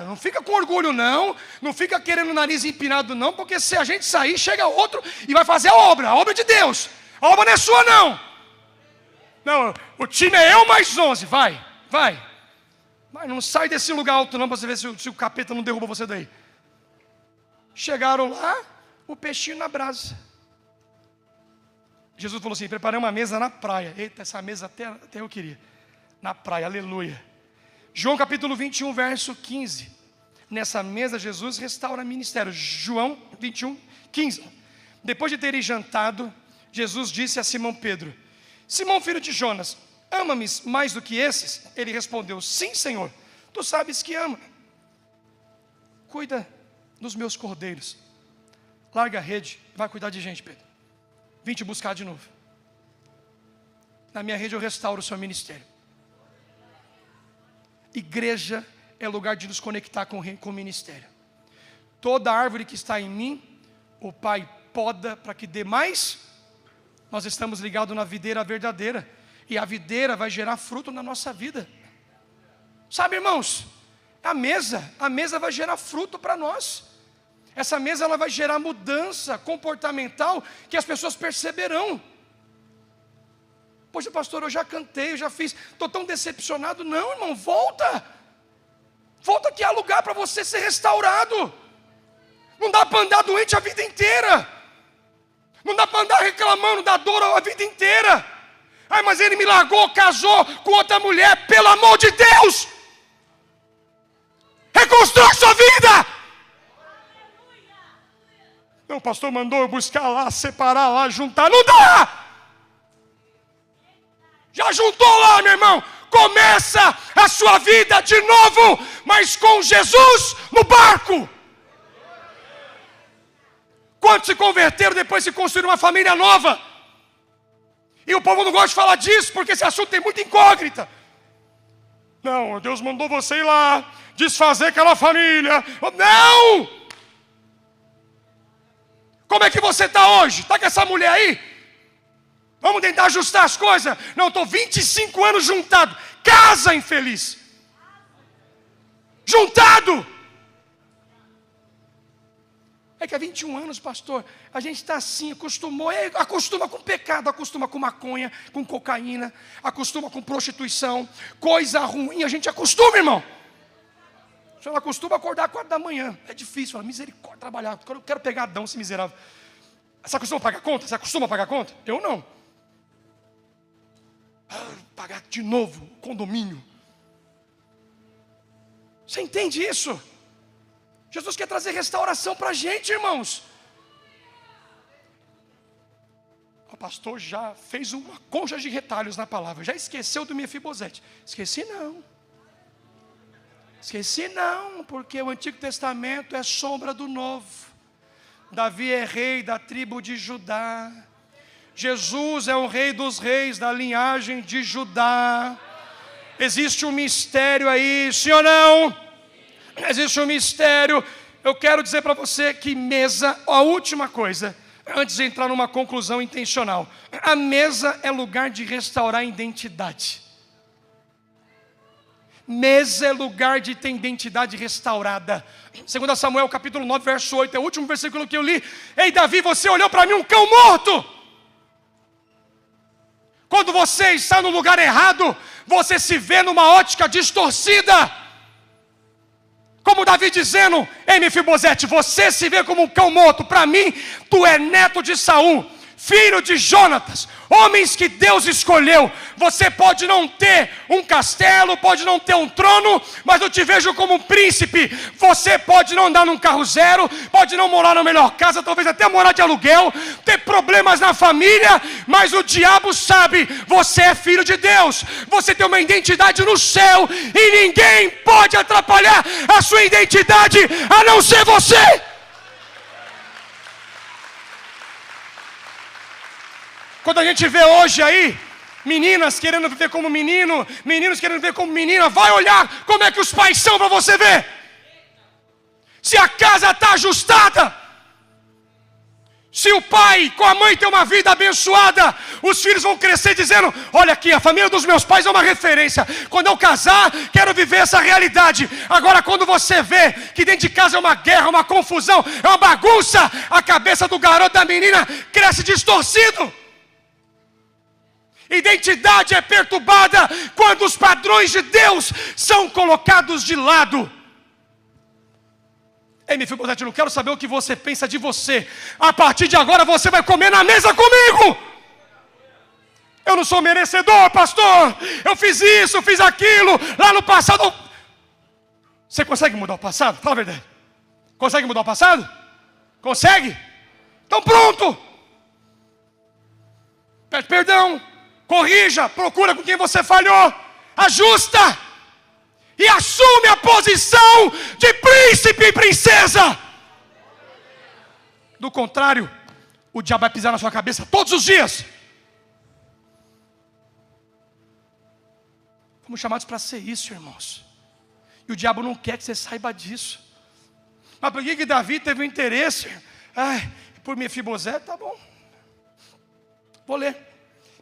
Não fica com orgulho não fica querendo o nariz empinado não, porque se a gente sair, chega outro e vai fazer a obra de Deus. A obra não é sua não, o time é eu mais 11, vai. Mas não sai desse lugar alto não, para você ver se o capeta não derruba você daí. Chegaram lá, o peixinho na brasa. Jesus falou assim: preparei uma mesa na praia. Eita, essa mesa até eu queria. Na praia, aleluia. João capítulo 21, verso 15. Nessa mesa Jesus restaura ministério. João 21, 15. Depois de terem jantado, Jesus disse a Simão Pedro: Simão, filho de Jonas, ama-me mais do que esses? Ele respondeu: sim, Senhor, tu sabes que ama. Cuida dos meus cordeiros. Larga a rede, vai cuidar de gente, Pedro. Vim te buscar de novo. Na minha rede eu restauro o seu ministério. Igreja é lugar de nos conectar com o ministério. Toda árvore que está em mim, o Pai poda para que dê mais. Nós estamos ligados na videira verdadeira, e a videira vai gerar fruto na nossa vida. Sabe, irmãos, a mesa vai gerar fruto para nós. Essa mesa ela vai gerar mudança comportamental que as pessoas perceberão. Poxa, pastor, eu já cantei, eu já fiz, estou tão decepcionado. Não, irmão, volta que há lugar para você ser restaurado. Não dá para andar doente a vida inteira. Não dá para andar reclamando da dor a vida inteira. Ai, mas ele me largou, casou com outra mulher. Pelo amor de Deus, reconstrua sua vida. Não, o pastor mandou eu buscar lá, separar lá, juntar. Não dá. Já juntou lá, meu irmão. Começa a sua vida de novo, mas com Jesus no barco. Quantos se converteram depois de construir uma família nova? E o povo não gosta de falar disso, porque esse assunto tem muita incógnita. Não, Deus mandou você ir lá, desfazer aquela família. Não! Como é que você está hoje? Está com essa mulher aí? Vamos tentar ajustar as coisas. Não, estou 25 anos juntado. Casa infeliz. Juntado. É que há 21 anos, pastor, a gente está assim, acostuma com pecado, acostuma com maconha, com cocaína, acostuma com prostituição, coisa ruim, a gente acostuma, irmão. O senhor acostuma a acordar às 4 da manhã, é difícil, fala, misericórdia, trabalhar, eu quero pegar Adão, esse miserável. Você acostuma a pagar conta? Você acostuma a pagar conta? Eu não. Pagar de novo condomínio. Você entende isso? Jesus quer trazer restauração para a gente, irmãos. O pastor já fez uma concha de retalhos na palavra. Já esqueceu do Mefibosete? Esqueci não, porque o Antigo Testamento é sombra do Novo. Davi é rei da tribo de Judá. Jesus é o rei dos reis da linhagem de Judá. Existe um mistério aí, sim ou não? Existe um mistério. Eu quero dizer para você que mesa, a última coisa, antes de entrar numa conclusão intencional, a mesa é lugar de restaurar a identidade. Mesa é lugar de ter identidade restaurada. 2 Samuel capítulo 9, verso 8, é o último versículo que eu li. Ei, Davi, você olhou para mim um cão morto. Quando você está no lugar errado, você se vê numa ótica distorcida. Como Davi dizendo: ei, Mefibosete, você se vê como um cão morto. Para mim, tu é neto de Saul, filho de Jonatas, homens que Deus escolheu. Você pode não ter um castelo, pode não ter um trono, mas eu te vejo como um príncipe. Você pode não andar num carro zero, pode não morar na melhor casa, talvez até morar de aluguel, ter problemas na família, mas o diabo sabe, você é filho de Deus, você tem uma identidade no céu, e ninguém pode atrapalhar a sua identidade, a não ser você. Quando a gente vê hoje aí, meninas querendo viver como menino, meninos querendo viver como menina, vai olhar como é que os pais são para você ver. Se a casa está ajustada, se o pai com a mãe tem uma vida abençoada, os filhos vão crescer dizendo: olha aqui, a família dos meus pais é uma referência. Quando eu casar, quero viver essa realidade. Agora, quando você vê que dentro de casa é uma guerra, uma confusão, é uma bagunça, a cabeça do garoto, da menina, cresce distorcido. Identidade é perturbada quando os padrões de Deus são colocados de lado. Ei, Mefibosete, eu não quero saber o que você pensa de você. A partir de agora você vai comer na mesa comigo. Eu não sou merecedor, pastor. Eu fiz isso, eu fiz aquilo. Lá no passado. Você consegue mudar o passado? Fala a verdade. Consegue mudar o passado? Consegue? Então pronto. Pede perdão. Corrija. Procura com quem você falhou. Ajusta. E assume a posição de príncipe e princesa. Do contrário, o diabo vai pisar na sua cabeça todos os dias. Fomos chamados para ser isso, irmãos. E o diabo não quer que você saiba disso. Mas por que Davi teve um interesse? Por Mefibosete, tá bom. Vou ler.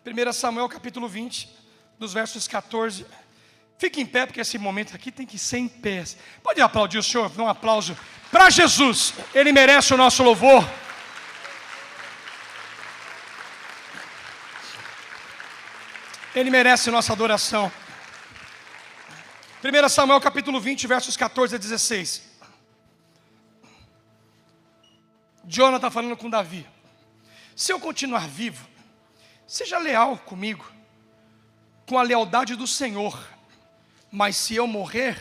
1 Samuel capítulo 20, dos versos 14. Fique em pé, porque esse momento aqui tem que ser em pé. Pode aplaudir o Senhor, dar um aplauso para Jesus. Ele merece o nosso louvor. Ele merece a nossa adoração. 1 Samuel capítulo 20, versos 14 a 16. Jonathan falando com Davi. Se eu continuar vivo, seja leal comigo, com a lealdade do Senhor. Mas se eu morrer,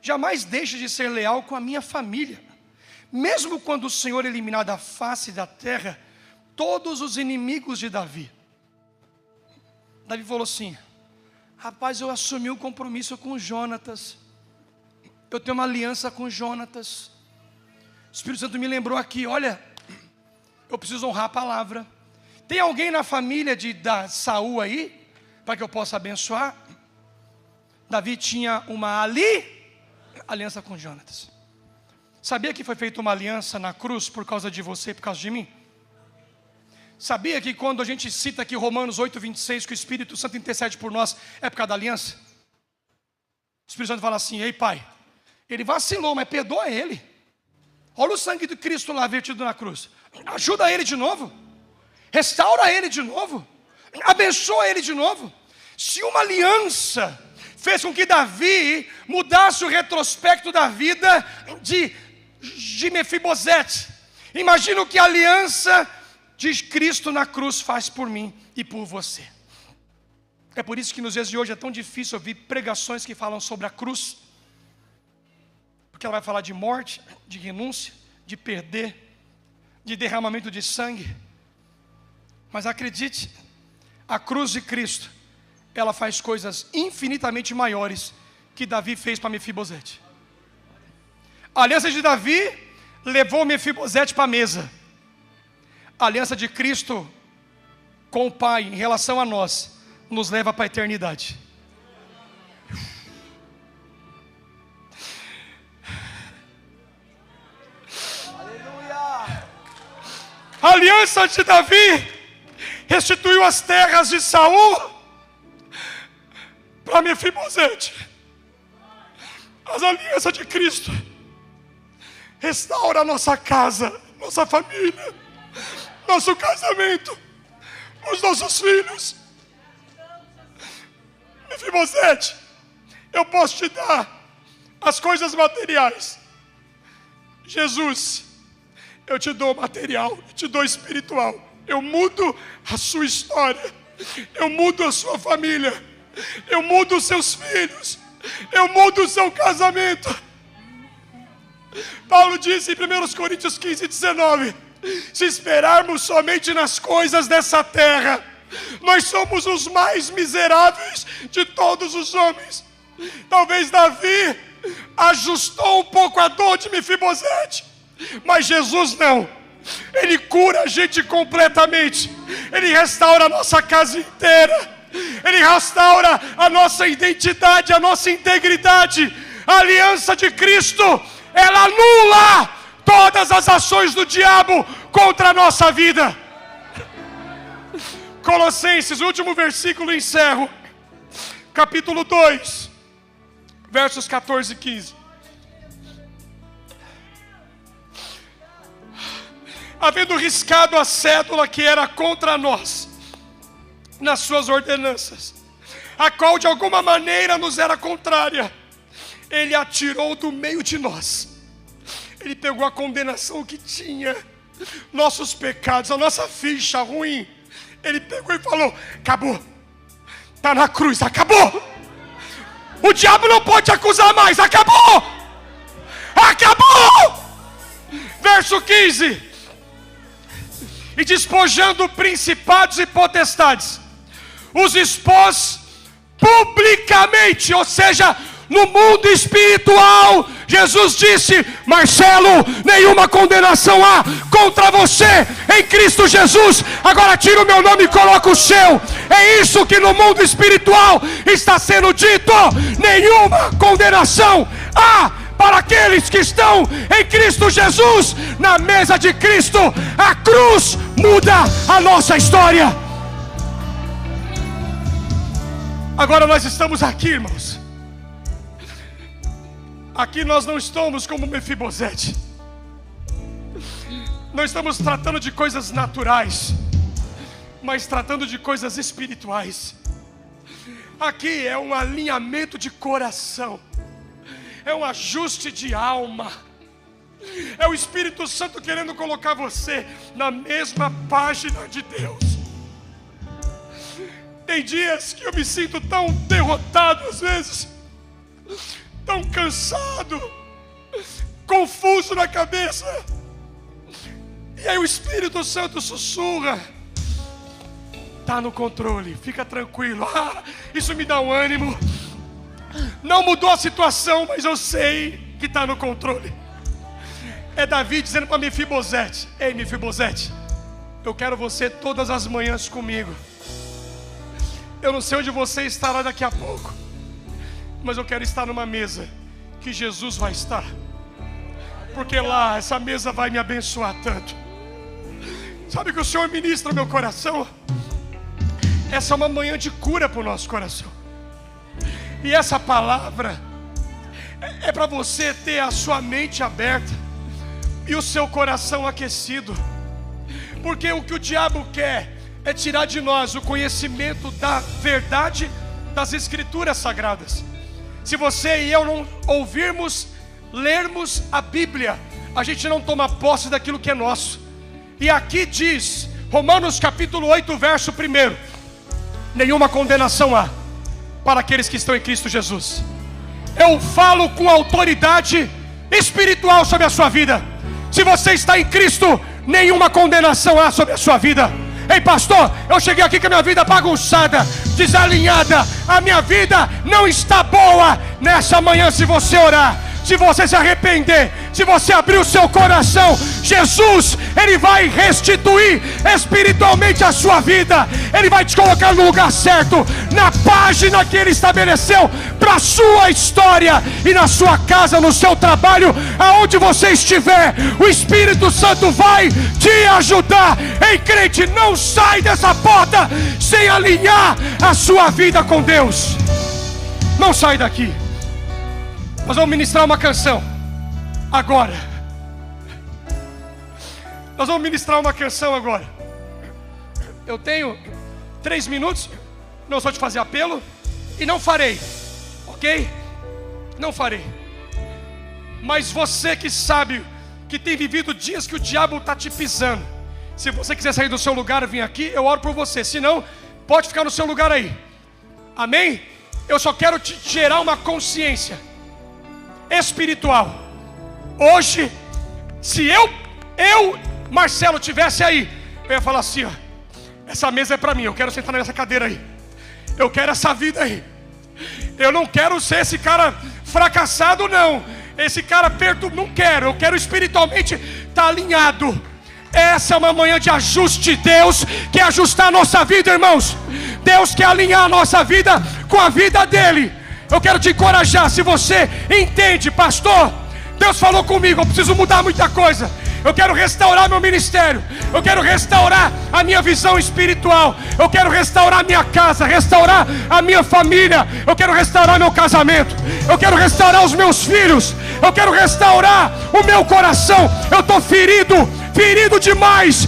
jamais deixe de ser leal com a minha família. Mesmo quando o Senhor eliminar da face da terra todos os inimigos de Davi. Davi falou assim: rapaz, eu assumi o compromisso com Jonatas. Eu tenho uma aliança com Jonatas. O Espírito Santo me lembrou aqui, olha, eu preciso honrar a palavra. Tem alguém na família da Saul aí, para que eu possa abençoar? Davi tinha uma aliança com Jonatas. Sabia que foi feita uma aliança na cruz por causa de você, por causa de mim? Sabia que quando a gente cita aqui Romanos 8:26, que o Espírito Santo intercede por nós, é por causa da aliança? O Espírito Santo fala assim: ei pai, ele vacilou, mas perdoa ele. Olha o sangue de Cristo lá vertido na cruz. Ajuda ele de novo. Restaura ele de novo. Abençoa ele de novo. Se uma aliança fez com que Davi mudasse o retrospecto da vida de Mefibosete, imagina o que a aliança de Cristo na cruz faz por mim e por você. É por isso que nos dias de hoje é tão difícil ouvir pregações que falam sobre a cruz, porque ela vai falar de morte, de renúncia, de perder, de derramamento de sangue. Mas acredite, a cruz de Cristo, ela faz coisas infinitamente maiores que Davi fez para Mefibosete. A aliança de Davi levou Mefibosete para a mesa. A aliança de Cristo com o Pai em relação a nós nos leva para a eternidade. Aleluia! A aliança de Davi restituiu as terras de Saul para Mefibosete. As alianças de Cristo restaura a nossa casa, nossa família, nosso casamento, os nossos filhos. Mefibosete, eu posso te dar as coisas materiais. Jesus, eu te dou material, eu te dou espiritual. Eu mudo a sua história, eu mudo a sua família, eu mudo os seus filhos, eu mudo o seu casamento. Paulo disse em 1 Coríntios 15:19: se esperarmos somente nas coisas dessa terra, nós somos os mais miseráveis de todos os homens. Talvez Davi ajustou um pouco a dor de Mefibosete, mas Jesus não. Ele cura a gente completamente. Ele restaura a nossa casa inteira. Ele restaura a nossa identidade, a nossa integridade. A aliança de Cristo, ela anula todas as ações do diabo contra a nossa vida. Colossenses, o último versículo, encerro. Capítulo 2, versos 14 e 15. Havendo riscado a cédula que era contra nós, nas suas ordenanças, a qual de alguma maneira nos era contrária, ele a tirou do meio de nós, Ele pegou a condenação que tinha, nossos pecados, a nossa ficha ruim. Ele pegou e falou: acabou, está na cruz, acabou. O diabo não pode te acusar mais, acabou, acabou. Verso 15: e despojando principados e potestades, os expôs publicamente. Ou seja, no mundo espiritual, Jesus disse: Marcelo, nenhuma condenação há contra você em Cristo Jesus. Agora tira o meu nome e coloca o seu. É isso que no mundo espiritual está sendo dito: nenhuma condenação há para aqueles que estão em Cristo Jesus. Na mesa de Cristo, a cruz muda a nossa história. Agora nós estamos aqui, irmãos. Aqui nós não estamos como Mefibosete. Não estamos tratando de coisas naturais, mas tratando de coisas espirituais. Aqui é um alinhamento de coração, é um ajuste de alma. É o Espírito Santo querendo colocar você na mesma página de Deus. Tem dias que eu me sinto tão derrotado, às vezes, tão cansado, confuso na cabeça. E aí o Espírito Santo sussurra: está no controle, fica tranquilo. Isso me dá um ânimo. Não mudou a situação, mas eu sei que está no controle. É Davi dizendo para Mefibosete: ei, Mefibosete, eu quero você todas as manhãs comigo. Eu não sei onde você estará daqui a pouco, mas eu quero estar numa mesa que Jesus vai estar, porque lá essa mesa vai me abençoar tanto. Sabe que o Senhor ministra meu coração? Essa é uma manhã de cura para o nosso coração. E essa palavra é para você ter a sua mente aberta e o seu coração aquecido. Porque o que o diabo quer é tirar de nós o conhecimento da verdade das Escrituras Sagradas. Se você e eu não ouvirmos, lermos a Bíblia, a gente não toma posse daquilo que é nosso. E aqui diz, Romanos capítulo 8, verso 1: nenhuma condenação há para aqueles que estão em Cristo Jesus. Eu falo com autoridade espiritual sobre a sua vida. Se você está em Cristo, nenhuma condenação há sobre a sua vida. Ei, pastor, eu cheguei aqui com a minha vida bagunçada, desalinhada. A minha vida não está boa. Nessa manhã, se você orar, se você se arrepender, se você abrir o seu coração, Jesus, Ele vai restituir espiritualmente a sua vida. Ele vai te colocar no lugar certo, na página que Ele estabeleceu para a sua história. E na sua casa, no seu trabalho, aonde você estiver, o Espírito Santo vai te ajudar. Ei, crente, não sai dessa porta sem alinhar a sua vida com Deus. Não sai daqui. Nós vamos ministrar uma canção agora. Nós vamos ministrar uma canção agora. Eu tenho 3 minutos. Não sou de fazer apelo e não farei, ok? Não farei. Mas você que sabe que tem vivido dias que o diabo está te pisando, se você quiser sair do seu lugar e vir aqui, eu oro por você. Se não, pode ficar no seu lugar aí. Amém? Eu só quero te gerar uma consciência espiritual. Hoje, se eu Marcelo tivesse aí, eu ia falar assim: ó, essa mesa é para mim, eu quero sentar nessa cadeira aí, eu quero essa vida aí. Eu não quero ser esse cara fracassado, não. Esse cara perto, não quero. Eu quero espiritualmente estar alinhado. Essa é uma manhã de ajuste. Deus quer ajustar a nossa vida, irmãos. Deus quer alinhar a nossa vida com a vida dele. Eu quero te encorajar. Se você entende, pastor, Deus falou comigo, eu preciso mudar muita coisa. Eu quero restaurar meu ministério. Eu quero restaurar a minha visão espiritual. Eu quero restaurar a minha casa, restaurar a minha família. Eu quero restaurar meu casamento. Eu quero restaurar os meus filhos. Eu quero restaurar o meu coração. Eu estou ferido demais.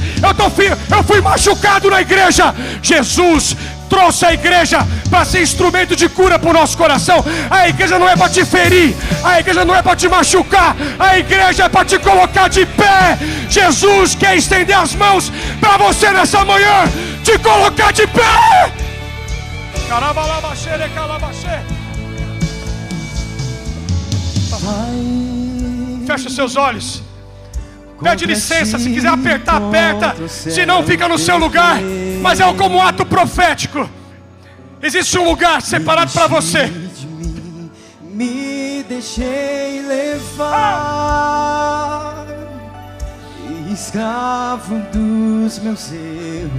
Eu fui machucado na igreja. Jesus trouxe a igreja para ser instrumento de cura para o nosso coração. A igreja não é para te ferir, a igreja não é para te machucar, a igreja é para te colocar de pé. Jesus quer estender as mãos para você nessa manhã, te colocar de pé. Fecha os seus olhos. Pede licença, se quiser apertar, aperta. Se não, fica no seu lugar. Mas é como um ato profético. Existe um lugar separado para você. Me deixei levar, escravo dos meus erros.